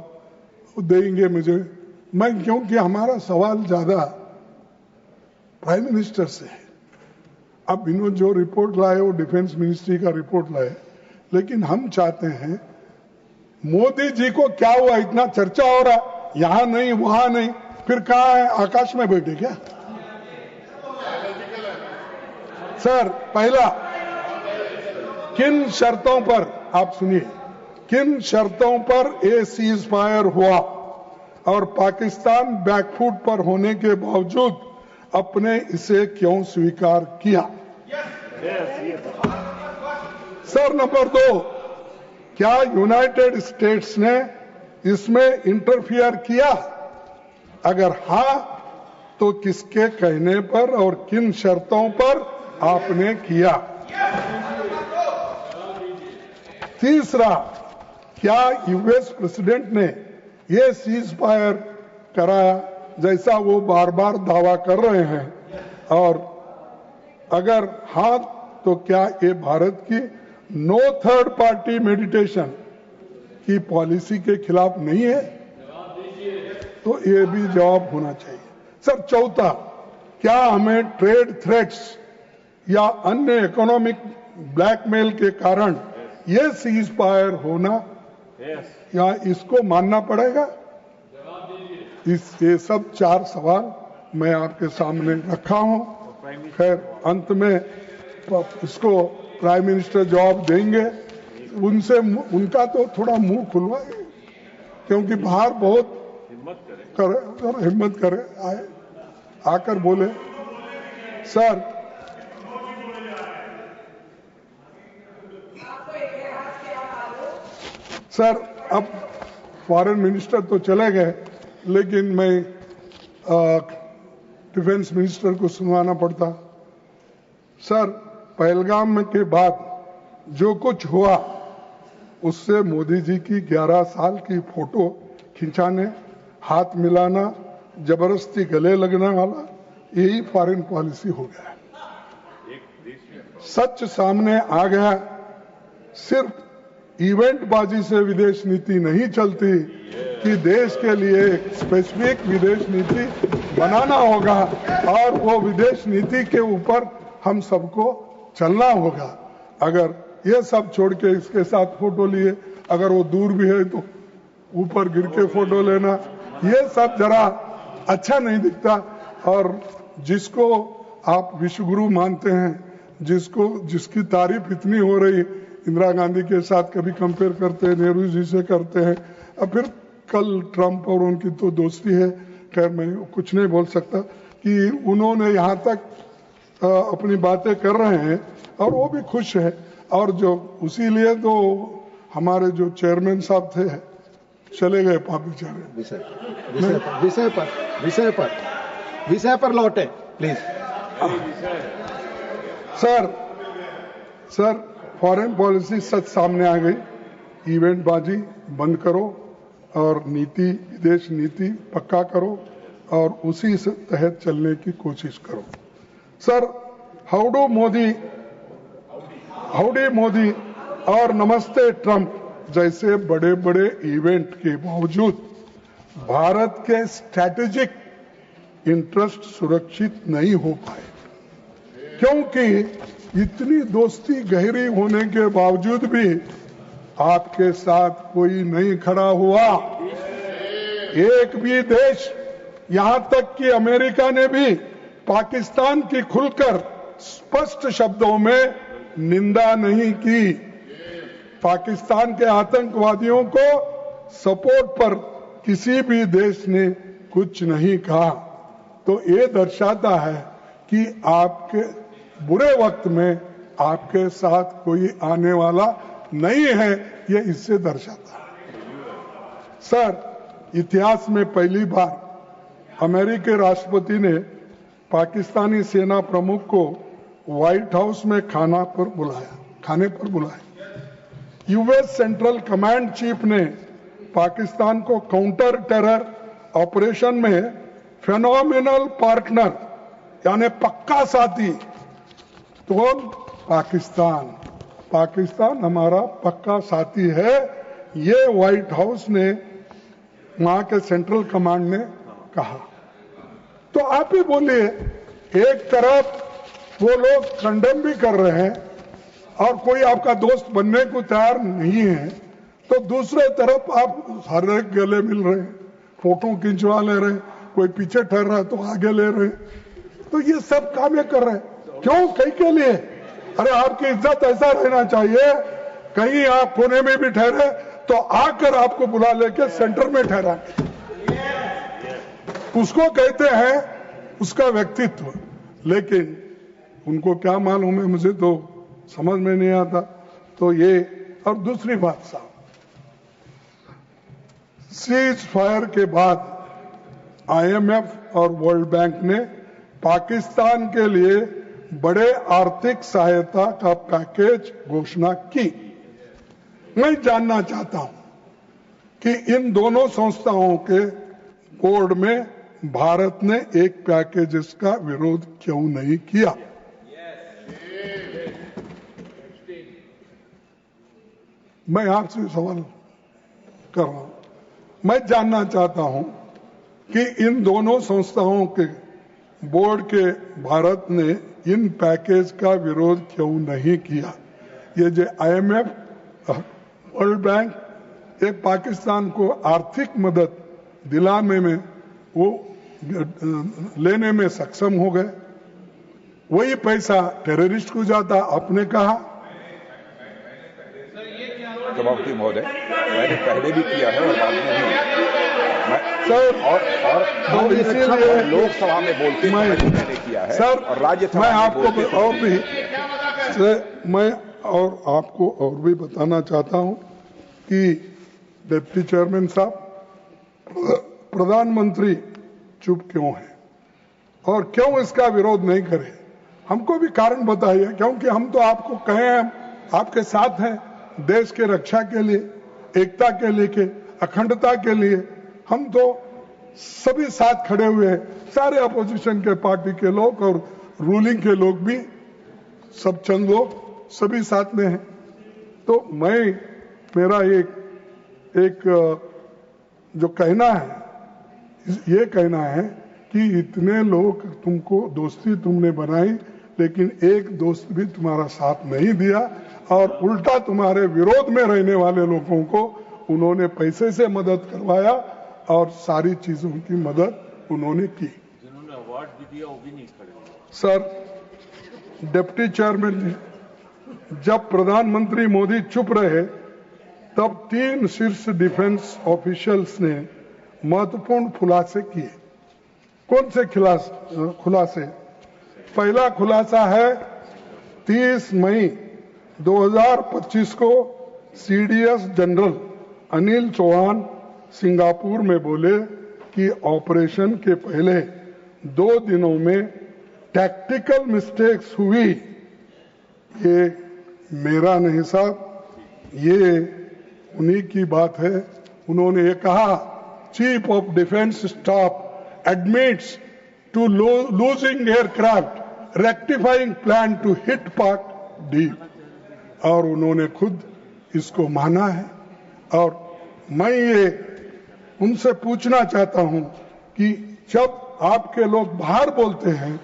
देंगे मुझे। क्योंकि हमारा सवाल ज्यादा प्राइम मिनिस्टर से है। अब इन्होंने जो रिपोर्ट लाए वो डिफेंस मिनिस्ट्री का रिपोर्ट लाए, लेकिन हम चाहते हैं मोदी जी को क्या हुआ, इतना चर्चा हो रहा, यहां नहीं वहां नहीं, फिर कहां है, आकाश में बैठे क्या? सर, पहला, किन शर्तों पर, आप सुनिए, किन शर्तों पर ये सीज फायर हुआ और पाकिस्तान बैकफुट पर होने के बावजूद अपने इसे क्यों स्वीकार किया? सर, नंबर 2, क्या यूनाइटेड स्टेट्स ने इसमें इंटरफियर किया? अगर हां, तो किसके कहने पर और किन शर्तों पर आपने किया? तीसरा, क्या यूएस प्रेसिडेंट ने यह सीज फायर कराया जैसा वो बार बार दावा कर रहे हैं? और अगर हां, तो क्या ये भारत की नो थर्ड पार्टी मेडिटेशन की पॉलिसी के खिलाफ नहीं है? तो ये भी जवाब होना चाहिए। सर, चौथा, क्या हमें ट्रेड थ्रेट्स या अन्य इकोनॉमिक ब्लैकमेल के कारण ये सीज फायर होना या इसको मानना पड़ेगा? ये सब 4 सवाल मैं आपके सामने रखा हूं। खैर, अंत में इसको प्राइम मिनिस्टर जवाब देंगे। उनसे उनका तो थोड़ा मुंह खुलवाए, क्योंकि बाहर बहुत हिम्मत करे, आए आकर बोले। सर, अब फॉरेन मिनिस्टर तो चले गए, लेकिन मैं डिफेंस मिनिस्टर को सुनवाना पड़ता। सर, पहलगाम के बाद जो कुछ हुआ उससे मोदी जी की 11 साल की फोटो खिंचाने, हाथ मिलाना, जबरदस्ती गले लगने वाला, यही फॉरेन पॉलिसी हो गया है। सच सामने आ गया, सिर्फ इवेंट बाजी से विदेश नीति नहीं चलती कि देश के लिए एक स्पेसिफिक विदेश नीति बनाना होगा और वो विदेश नीति के ऊपर हम सबको चलना होगा। अगर ये सब छोड़ के इसके साथ फोटो लिए, अगर वो दूर भी है तो ऊपर गिर के फोटो लेना, ये सब जरा अच्छा नहीं दिखता। और जिसको आप विश्वगुरु मानते हैं, जिसकी तारीफ इतनी हो रही, इंदिरा गांधी के साथ कभी कंपेयर करते हैं, नेहरू जी से करते हैं, अब फिर कल ट्रंप और उनकी तो दोस्ती है, खैर मैं कुछ नहीं बोल सकता कि उन्होंने यहाँ तक अपनी बातें कर रहे हैं और वो भी खुश है। और जो उसी लिए तो हमारे जो चेयरमैन साहब थे चले गए बेचारे। विषय पर लौटे प्लीज। सर फॉरेन पॉलिसी सच सामने आ गई, इवेंट बाजी बंद करो और विदेश नीति पक्का करो और उसी से तहत चलने की कोशिश करो। सर, हाउडी मोदी और नमस्ते ट्रंप जैसे बड़े बड़े इवेंट के बावजूद भारत के स्ट्रैटेजिक इंटरेस्ट सुरक्षित नहीं हो पाए, क्योंकि इतनी दोस्ती गहरी होने के बावजूद भी आपके साथ कोई नहीं खड़ा हुआ। एक भी देश, यहां तक कि अमेरिका ने भी पाकिस्तान की खुलकर स्पष्ट शब्दों में निंदा नहीं की। पाकिस्तान के आतंकवादियों को सपोर्ट पर किसी भी देश ने कुछ नहीं कहा। तो ये दर्शाता है कि आपके बुरे वक्त में आपके साथ कोई आने वाला नहीं है, ये इससे दर्शाता है। सर, इतिहास में पहली बार अमेरिकी राष्ट्रपति ने पाकिस्तानी सेना प्रमुख को व्हाइट हाउस में खाने पर बुलाया। यूएस सेंट्रल कमांड चीफ ने पाकिस्तान को काउंटर टेरर ऑपरेशन में फेनोमिनल पार्टनर यानी पक्का साथी, तो पाकिस्तान हमारा पक्का साथी है, ये व्हाइट हाउस ने, वहां के सेंट्रल कमांड ने कहा। तो आप ही बोलिए, एक तरफ वो लोग कंडेम भी कर रहे हैं और कोई आपका दोस्त बनने को तैयार नहीं है, तो दूसरे तरफ आप हर एक गले मिल रहे हैं, फोटो खिंचवा ले रहे हैं, कोई पीछे ठहर रहा है तो आगे ले रहे हैं। तो ये सब काम कर रहे हैं, क्यों? कहीं के लिए? अरे आपकी इज्जत ऐसा रहना चाहिए, कहीं आप कोने में भी ठहरे तो आकर आपको बुला लेके सेंटर में ठहरा, उसको कहते हैं उसका व्यक्तित्व। लेकिन उनको क्या मालूम है, मुझे तो समझ में नहीं आता। तो ये, और दूसरी बात साहब, सीज फायर के बाद आईएमएफ और वर्ल्ड बैंक ने पाकिस्तान के लिए बड़े आर्थिक सहायता का पैकेज घोषणा की। मैं जानना चाहता हूं कि इन दोनों संस्थाओं के बोर्ड में भारत ने एक पैकेज का विरोध क्यों नहीं किया? मैं आपसे सवाल कर रहा हूं, मैं जानना चाहता हूं कि इन दोनों संस्थाओं के बोर्ड के भारत ने इन पैकेज का विरोध क्यों नहीं किया? ये जो आईएमएफ, वर्ल्ड बैंक एक पाकिस्तान को आर्थिक मदद दिलाने में, वो लेने में सक्षम हो गए, वही पैसा टेररिस्ट को जाता। आपने कहा सभापति महोदय, मैंने पहले भी किया है और बाद में भी सर, और इसीलिए लोकसभा में बोलते मैंने किया है सर, और राज्यसभा मैं में आपको बोलते और भी मैं और आपको और भी बताना चाहता हूं कि डिप्टी चेयरमैन साहब, प्रधानमंत्री चुप क्यों है और क्यों इसका विरोध नहीं करे? हमको भी कारण बताइए, क्योंकि हम तो आपको कहे हैं, आपके साथ हैं, देश के रक्षा के लिए, एकता के लिए, अखंडता के लिए हम तो सभी साथ खड़े हुए हैं, सारे अपोजिशन के पार्टी के लोग और रूलिंग के लोग भी, सब चंद लोग सभी साथ में हैं। तो मेरा एक जो कहना है, ये कहना है कि इतने लोग तुमको दोस्ती तुमने बनाई, लेकिन एक दोस्त भी तुम्हारा साथ नहीं दिया और उल्टा तुम्हारे विरोध में रहने वाले लोगों को उन्होंने पैसे से मदद करवाया और सारी चीजों की मदद उन्होंने की। जिन्होंने अवार्ड भी दिया वो भी नहीं खड़े। सर, डिप्टी चेयरमैन जी, जब प्रधानमंत्री मोदी चुप रहे तब 3 शीर्ष डिफेंस ऑफिशियल्स ने महत्वपूर्ण खुलासे किए। कौन से खुलासे? पहला खुलासा है 30 मई 2025 को CDS general Anil Chauhan Singapore में बोले कि ऑपरेशन के पहले 2 दिनों में टैक्टिकल मिस्टेक्स हुई। ये मेरा नहीं साहब, ये उन्हीं की बात है। उन्होंने ये कहा, chief of defence staff admits to losing aircraft rectifying plan to hit Pak deep, और उन्होंने खुद इसको माना है। और मैं ये उनसे पूछना चाहता हूं कि जब आपके लोग बाहर बोलते हैं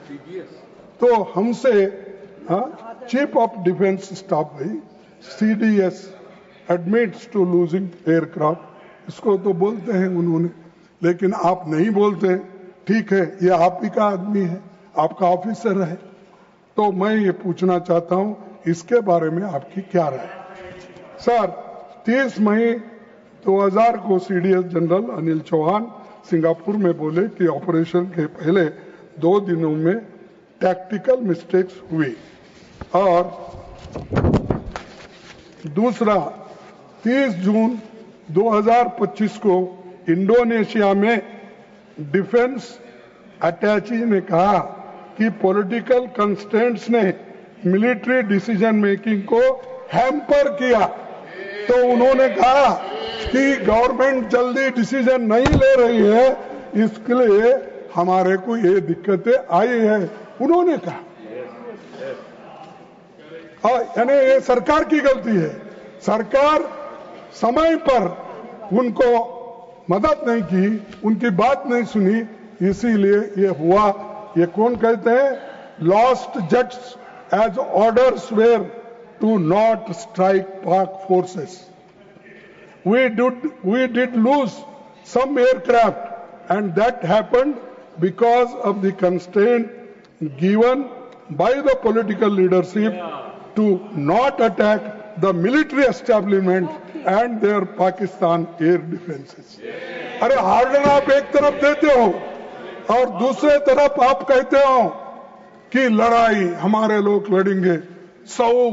तो हमसे चीफ ऑफ डिफेंस स्टाफ भाई CDS admits to losing aircraft, इसको तो बोलते हैं उन्होंने, लेकिन आप नहीं बोलते। ठीक है, ये आप ही का आदमी है, आपका ऑफिसर है, तो मैं ये पूछना चाहता हूं इसके बारे में आपकी क्या राय? सर, 30 मई 2000 को CDS general Anil Chauhan Singapore में बोले कि ऑपरेशन के पहले 2 दिनों में टैक्टिकल मिस्टेक्स हुई। और दूसरा, 30 जून 2025 को इंडोनेशिया में डिफेंस अटैची ने कहा कि पॉलिटिकल कंस्ट्रेंट्स ने मिलिट्री डिसीजन मेकिंग को हैम्पर किया। तो उन्होंने कहा कि गवर्नमेंट जल्दी डिसीजन नहीं ले रही है, इसके लिए हमारे को ये दिक्कतें आई है, उन्होंने कहा। यानी ये सरकार की गलती है, सरकार समय पर उनको मदद नहीं की, उनकी बात नहीं सुनी, इसीलिए ये हुआ। ये कौन कहते हैं? Lost jets as orders were to not strike Pak forces. We did lose some aircraft, and that happened because of the constraint given by the political leadership to not attack the military establishment and their Pakistan air defenses. अरे harden आप एक तरफ देते हो और दूसरे तरफ आप कहते हो कि लड़ाई हमारे लोग लड़ेंगे 100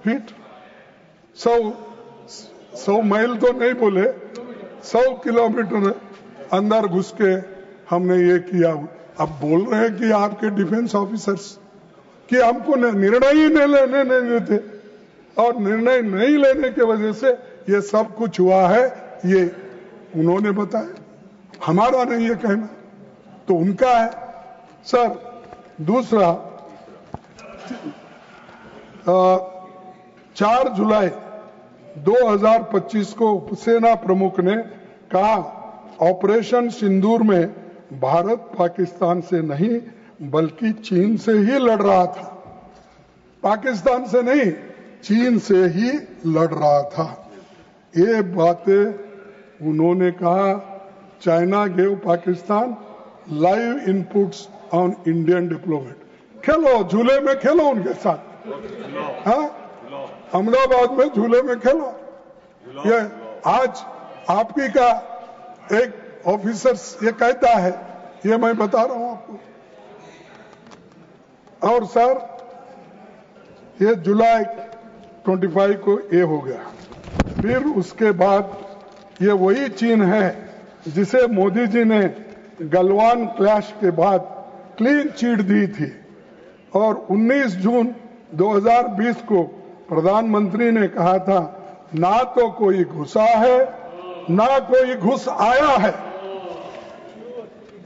फीट 100 माइल तो नहीं बोले, 100 किलोमीटर अंदर घुस के हमने ये किया। अब बोल रहे हैं कि आपके डिफेंस ऑफिसर्स कि हमको निर्णय ही नहीं लेने देते, और निर्णय नहीं लेने की वजह से ये सब कुछ हुआ है, ये उन्होंने बताया, हमारा नहीं ये कहना, तो उनका है। सर, दूसरा 4 जुलाई 2025 को उपसेना प्रमुख ने कहा, ऑपरेशन सिंदूर में भारत पाकिस्तान से नहीं बल्कि चीन से ही लड़ रहा था। पाकिस्तान से नहीं, चीन से ही लड़ रहा था। ये बातें उन्होंने कहा। China gave Pakistan live inputs on Indian development. खेलो, झूले में खेलो उनके साथ, हाँ, अहमदाबाद में झूले में खेलो। ये आज आपकी का एक ऑफिसर ये कहता है, ये मैं बता रहा हूं आपको। और सर, ये जुलाई 25 को ये हो गया। फिर उसके बाद ये वही चीन है जिसे मोदी जी ने गलवान क्लैश के बाद क्लीन चिट दी थी और 19 जून 2020 को प्रधानमंत्री ने कहा था ना तो कोई घुसा है ना कोई घुस आया है।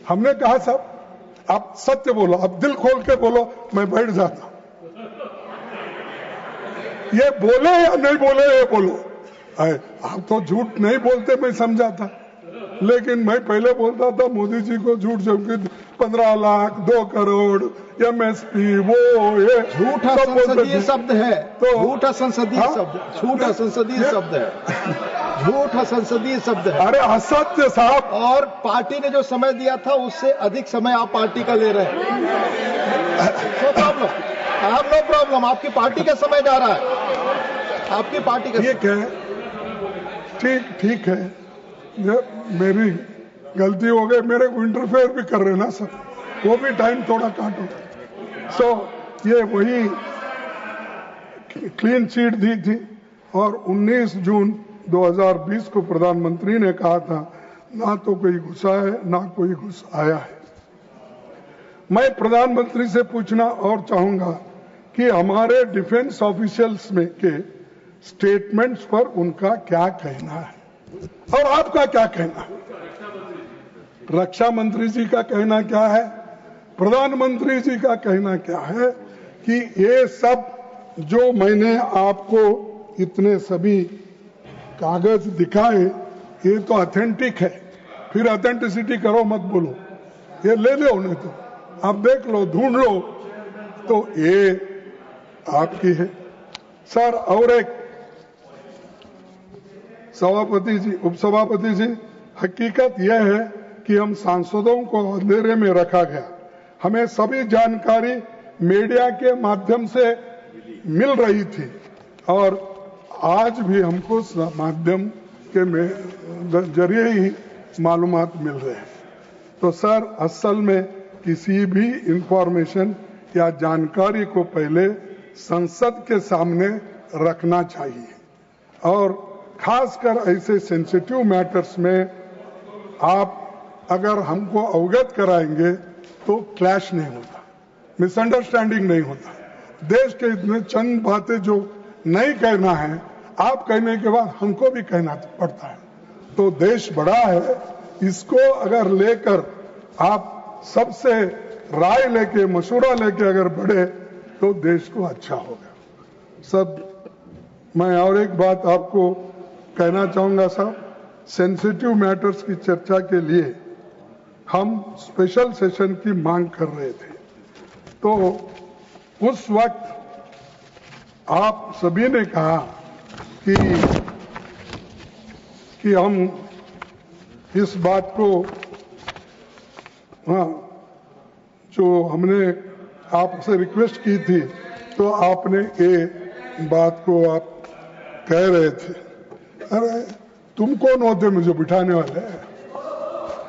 हमने कहा साहब आप सत्य बोलो, आप दिल खोल के बोलो, मैं बैठ जाता। ये बोले या नहीं बोले ये बोलो। आप तो झूठ नहीं बोलते मैं समझा था, लेकिन मैं पहले बोलता था मोदी जी को झूठ जबकि 15 लाख 2 करोड़ MSP वो ये झूठा सब बोलते संसदीय थे। शब्द है, तो- झूठा संसदीय हाँ? शब्द, झूठा संसदीय शब्द है, झूठा संसदीय शब्द है। अरे असत्य साहब, और पार्टी ने जो समय दिया था उससे अधिक समय आप पार्टी का ले रहे हैं। No problem, I have no problem. आपकी पार्टी का समय जा रहा है, आपकी पार्टी का। ठीक है, ठीक है, ये मेरी गलती हो गई, मेरे को इंटरफेयर भी कर रहे ना सर, वो भी टाइम थोड़ा काटो। सो ये वही क्लीन चिट दी थी और 19 जून 2020 को प्रधानमंत्री ने कहा था ना तो कोई घुसा है ना कोई घुस आया है। मैं प्रधानमंत्री से पूछना और चाहूंगा कि हमारे डिफेंस ऑफिशियल्स में के स्टेटमेंट्स पर उनका क्या कहना है और आपका क्या कहना है। रक्षा मंत्री जी का कहना क्या है, प्रधानमंत्री जी का कहना क्या है कि ये सब जो मैंने आपको इतने सभी कागज दिखाए ये तो ऑथेंटिक है, फिर ऑथेंटिसिटी करो मत बोलो, ये ले लो उन्हें, तो आप देख लो ढूंढ लो, तो ये आपकी है सर। और एक सभापति जी, उपसभापति जी, हकीकत यह है कि हम सांसदों को अंधेरे में रखा गया, हमें सभी जानकारी मीडिया के माध्यम से मिल रही थी और आज भी हमको माध्यम के जरिए ही मालूमात मिल रहे हैं। तो सर असल में किसी भी इंफॉर्मेशन या जानकारी को पहले संसद के सामने रखना चाहिए और खासकर ऐसे सेंसिटिव मैटर्स में आप अगर हमको अवगत कराएंगे तो क्लैश नहीं होता, मिसअंडरस्टैंडिंग नहीं होता। देश के इतने चंद बातें जो नहीं कहना है आप कहने के बाद हमको भी कहना पड़ता है, तो देश बड़ा है, इसको अगर लेकर आप सबसे राय लेके मशवरा लेके अगर बढ़े तो देश को अच्छा होगा। सब मैं और एक बात आपको कहना चाहूंगा साहब, सेंसिटिव मैटर्स की चर्चा के लिए हम स्पेशल सेशन की मांग कर रहे थे, तो उस वक्त आप सभी ने कहा कि हम इस बात को, हाँ, जो हमने आपसे रिक्वेस्ट की थी तो आपने ये बात को आप कह रहे थे। अरे तुम कौन होते मुझे बिठाने वाले?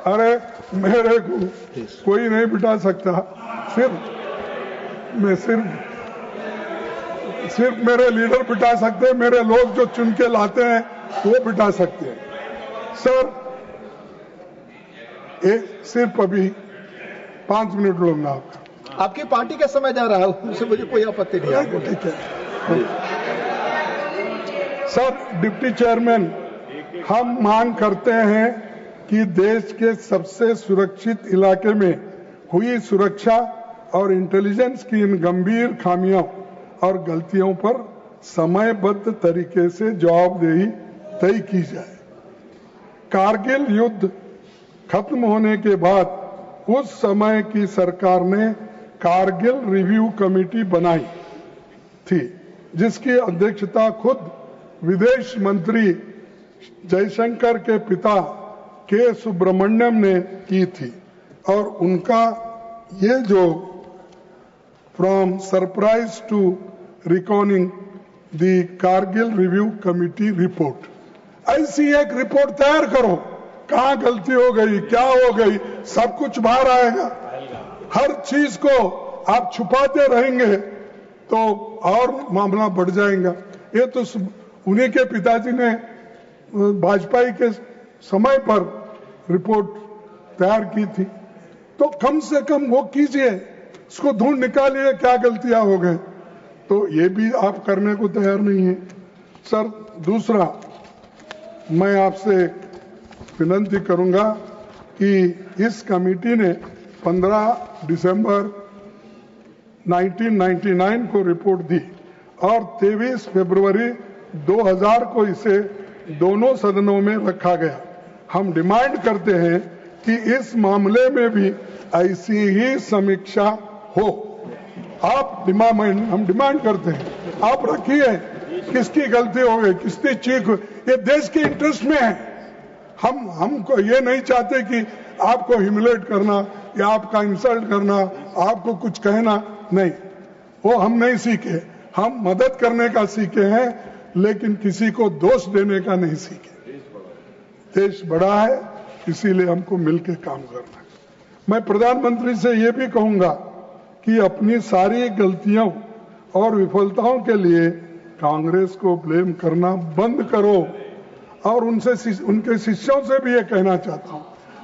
अरे मेरे को कोई नहीं बिठा सकता, सिर्फ मेरे लीडर बिठा सकते हैं, मेरे लोग जो चुन के लाते हैं वो बिठा सकते हैं। सर सिर्फ अभी 5 मिनट लूंगा आपका। आपकी पार्टी का समय जा रहा है, उससे मुझे कोई आपत्ति नहीं है। ठीक है सर। डिप्टी चेयरमैन, हम मांग करते हैं कि देश के सबसे सुरक्षित इलाके में हुई सुरक्षा और इंटेलिजेंस की इन गंभीर खामियों और गलतियों पर समयबद्ध तरीके से जवाबदेही तय की जाए। कारगिल युद्ध खत्म होने के बाद उस समय की सरकार ने कारगिल रिव्यू कमेटी बनाई थी, जिसकी अध्यक्षता खुद विदेश मंत्री जयशंकर के पिता के सुब्रमण्यम ने की थी और उनका ये जो from surprise to recording the Kargil review committee report, ऐसी एक रिपोर्ट तैयार करो, कहां गलती हो गई, क्या हो गई, सब कुछ बाहर आएगा। हर चीज को आप छुपाते रहेंगे तो और मामला बढ़ जाएगा। ये तो उन्हीं के पिताजी ने वाजपेयी के समय पर रिपोर्ट तैयार की थी, तो कम से कम वो कीजिए, उसको ढूंढ निकालिए क्या गलतियां हो गए। तो ये भी आप करने को तैयार नहीं है। सर, दूसरा मैं आपसे विनती करूंगा कि इस कमेटी ने 15 दिसंबर 1999 को रिपोर्ट दी और 23 फरवरी 2000 को इसे दोनों सदनों में रखा गया। हम डिमांड करते हैं कि इस मामले में भी ऐसी ही समीक्षा हो। हम डिमांड करते हैं, आप रखिए किसकी गलती हो गई, किसकी चीख हुई, ये देश के इंटरेस्ट में है। हमको ये नहीं चाहते कि आपको ह्यूमिलेट करना या आपका इंसल्ट करना, आपको कुछ कहना, नहीं, वो हम नहीं सीखे। हम मदद करने का सीखे हैं, लेकिन किसी को दोष देने का नहीं सीखे। देश बड़ा है, इसीलिए हमको मिलकर काम करना है। मैं प्रधानमंत्री से ये भी कहूंगा कि अपनी सारी गलतियों और विफलताओं के लिए कांग्रेस को ब्लेम करना बंद करो। और उनके शिष्यों से भी ये कहना चाहता हूं,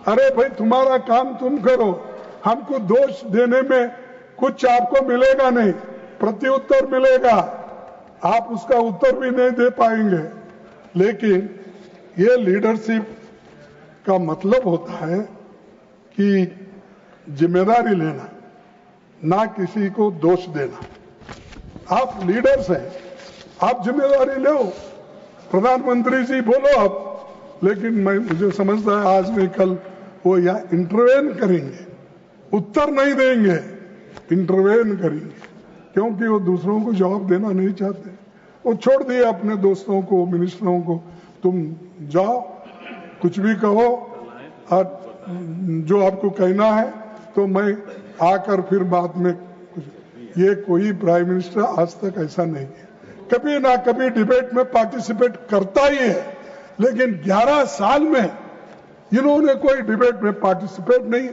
अरे भाई तुम्हारा काम तुम करो, हमको दोष देने में कुछ आपको मिलेगा नहीं, प्रत्युत्तर मिलेगा, आप उसका उत्तर भी नहीं दे पाएंगे। लेकिन ये लीडरशिप का मतलब होता है कि जिम्मेदारी लेना, ना किसी को दोष देना। आप लीडर्स हैं, आप जिम्मेदारी लो। प्रधानमंत्री जी बोलो आप, लेकिन मुझे समझता है आज नहीं कल वो या इंटरवेन करेंगे, उत्तर नहीं देंगे, इंटरवेन करेंगे, क्योंकि वो दूसरों को जवाब देना नहीं चाहते। वो छोड़ दिए अपने दोस्तों को, मिनिस्टरों को, तुम जाओ कुछ भी कहो और जो आपको कहना है, तो मैं आकर फिर बाद में कुछ। ये कोई प्राइम मिनिस्टर आज तक ऐसा नहीं है, कभी ना कभी डिबेट में पार्टिसिपेट करता ही है, लेकिन 11 साल में इन्होंने कोई डिबेट में पार्टिसिपेट नहीं,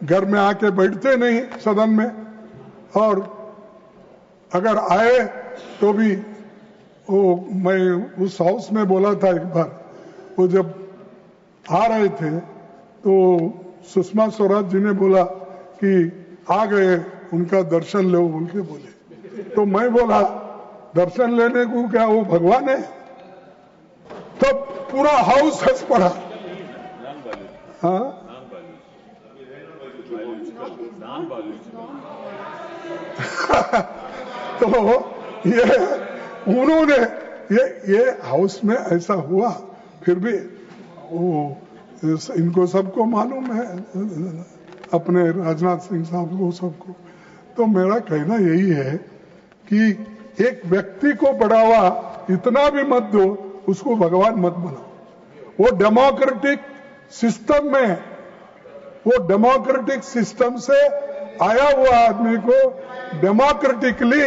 घर में आके बैठते नहीं सदन में, और अगर आए तो भी वो, मैं उस हाउस में बोला था एक बार, वो जब आ रहे थे तो सुषमा स्वराज जी ने बोला कि आ गए, उनका दर्शन लो बोल के बोले। तो मैं बोला दर्शन लेने को क्या वो भगवान है? तब पूरा हाउस हंस पड़ा। हाँ तो ये उन्होंने ये हाउस में ऐसा हुआ, फिर भी वो इनको सबको मालूम है, अपने राजनाथ सिंह साहब को, सबको। तो मेरा कहना यही है कि एक व्यक्ति को बढ़ावा इतना भी मत दो, उसको भगवान मत बनाओ। वो डेमोक्रेटिक सिस्टम में, वो डेमोक्रेटिक सिस्टम से आया हुआ आदमी को डेमोक्रेटिकली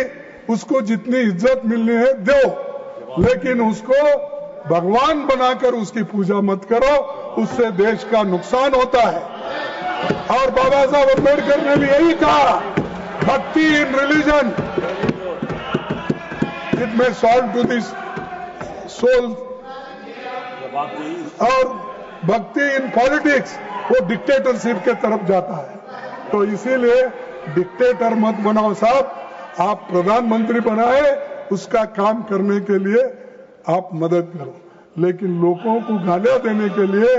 उसको जितनी इज्जत मिलनी है दो, लेकिन उसको भगवान बनाकर उसकी पूजा मत करो, उससे देश का नुकसान होता है। और बाबा साहब अम्बेडकर ने भी यही कहा, भक्ति इन रिलीजन इट में सॉल्व टू दिस सोल, और भक्ति इन पॉलिटिक्स वो डिक्टेटरशिप के तरफ जाता है। तो इसीलिए डिक्टेटर मत बनाओ साहब, आप प्रधानमंत्री बनाए, उसका काम करने के लिए आप मदद करो, लेकिन लोगों को गालियां देने के लिए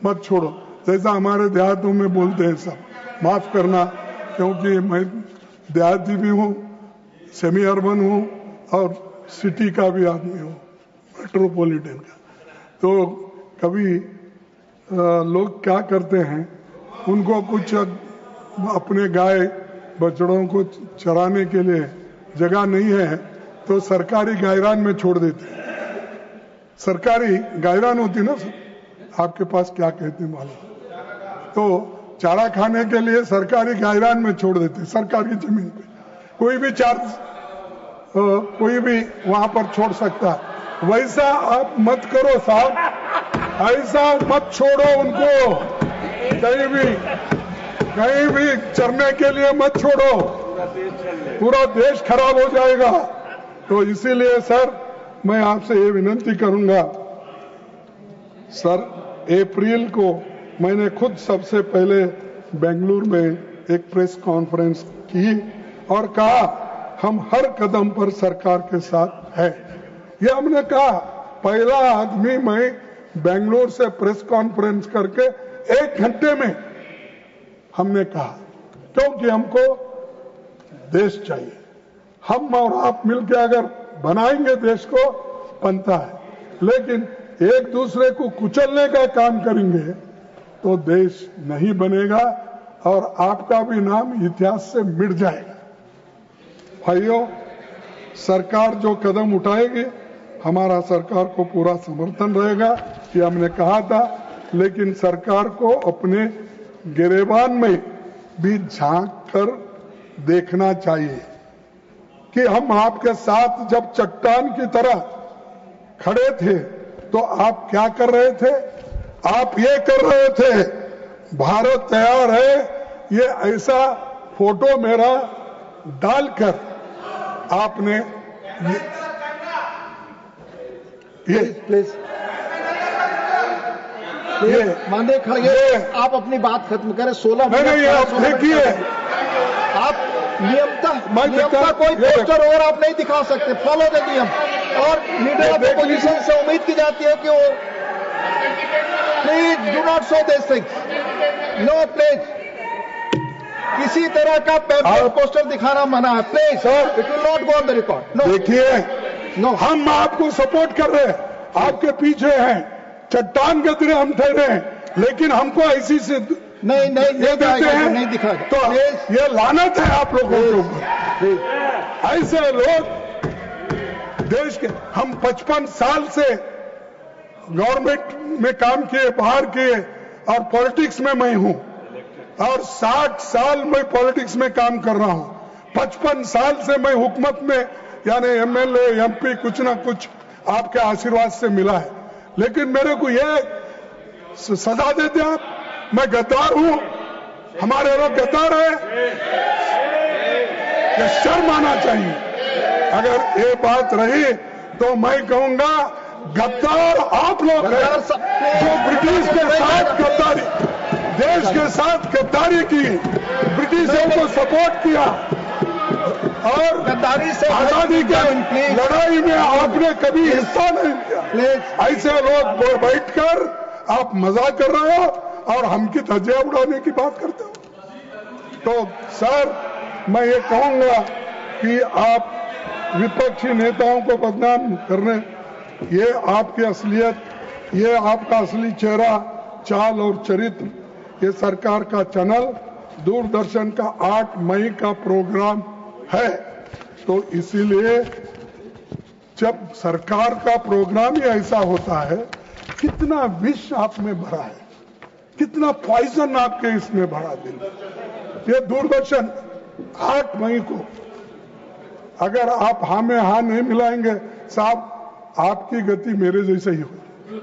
मत छोड़ो। जैसा हमारे देहातों में बोलते हैं सब, माफ करना, क्योंकि मैं देहाती भी हूँ, सेमी अर्बन हूँ और सिटी का भी आदमी हूँ, मेट्रोपॉलिटन का। तो कभी लोग क्या करते हैं, उनको कुछ अपने गाय बछड़ों को चराने के लिए जगह नहीं है तो सरकारी गायरान में छोड़ देते हैं। सरकारी गायरान होती ना, आपके पास क्या कहते हैं मालूम, तो चारा खाने के लिए सरकारी गायरान में छोड़ देते हैं, सरकारी जमीन पे। कोई भी कोई भी वहां पर छोड़ सकता है। वैसा आप मत करो साहब, ऐसा मत छोड़ो उनको, कहीं भी चरने के लिए मत छोड़ो, पूरा देश खराब हो जाएगा। तो इसीलिए सर मैं आपसे ये विनती करूंगा, सर, अप्रैल को मैंने खुद सबसे पहले बेंगलुरु में एक प्रेस कॉन्फ्रेंस की और कहा हम हर कदम पर सरकार के साथ है। ये हमने कहा, पहला आदमी मैं बेंगलुरु से प्रेस कॉन्फ्रेंस करके 1 घंटे में हमने कहा, क्योंकि हमको देश चाहिए। हम और आप मिलकर अगर बनाएंगे देश को बनता है, लेकिन एक दूसरे को कुचलने का काम करेंगे तो देश नहीं बनेगा और आपका भी नाम इतिहास से मिट जाएगा। भाइयों, सरकार जो कदम उठाएगी हमारा सरकार को पूरा समर्थन रहेगा, ये हमने कहा था। लेकिन सरकार को अपने गिरेबान में भी झांक कर देखना चाहिए कि हम आपके साथ जब चट्टान की तरह खड़े थे तो आप क्या कर रहे थे? आप ये कर रहे थे, भारत तैयार है, ये ऐसा फोटो मेरा डालकर आपने ये प्लीज माननीय खड़गे, आप अपनी बात खत्म करें। 16 नहीं, आप देखिए, आप नियमता कोई पोस्टर और आप नहीं दिखा सकते। फॉलो द नियम। और लीडर ऑफ अपोजिशन से उम्मीद की जाती है कि वो please do not show this things. No please, किसी तरह का पैम्पलेट पोस्टर दिखाना मना है। Please sir, it will not go on the record. No, देखिए, नो, हम आपको सपोर्ट कर रहे हैं, आपके पीछे हैं, चट्टान के तरह हम ठहरे हैं, लेकिन हमको ऐसी से नहीं ये देते हैं, नहीं दिखाएगा। तो ये लानत है आप लोगों के ऊपर। ऐसे लोग देश के, हम 55 साल से गवर्नमेंट में काम किए, बाहर किए, और पॉलिटिक्स में मैं हूं, और 60 साल मैं पॉलिटिक्स में काम कर रहा हूं। 55 साल से मैं हुकूमत में, यानी एमएलए एमपी कुछ ना कुछ आपके आशीर्वाद से मिला है, लेकिन मेरे को ये सजा देते आप, मैं गद्दार हूं, हमारे लोग गद्दार हैं, ये शर्म आना चाहिए। अगर ये बात रही तो मैं कहूंगा गद्दार आप लोग हैं, जो ब्रिटिश के साथ गद्दारी, देश के साथ गद्दारी की, ब्रिटिशों को सपोर्ट किया, और गद्दारी से आजादी की लड़ाई में आपने कभी हिस्सा नहीं लिया। ऐसे लोग बैठकर आप मजाक कर रहे हो और हमकी धज्जियां उड़ाने की बात करते हो। तो सर, मैं ये कहूंगा कि आप विपक्षी नेताओं को बदनाम करने, ये आपकी असलियत, ये आपका असली चेहरा, चाल और चरित्र, ये सरकार का चैनल दूरदर्शन का 8 मई का प्रोग्राम है। तो इसीलिए जब सरकार का प्रोग्राम ही ऐसा होता है, कितना विष आप में भरा है, कितना पॉइजन आपके इसमें भरा दिल। ये दूरदर्शन 8 मई को अगर आप हाँ में हाँ नहीं मिलाएंगे साहब, आपकी गति मेरे जैसे ही होगी।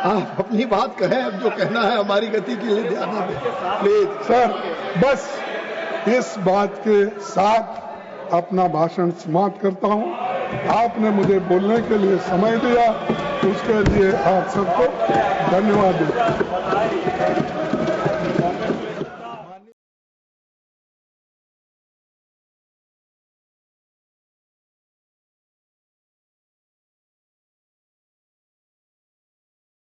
आप अपनी बात करें, अब जो कहना है हमारी गति के लिए ध्यान दें प्लीज। सर, बस इस बात के साथ अपना भाषण समाप्त करता हूं। आपने मुझे बोलने के लिए समय दिया, उसके लिए आप सबको धन्यवाद देता हूं।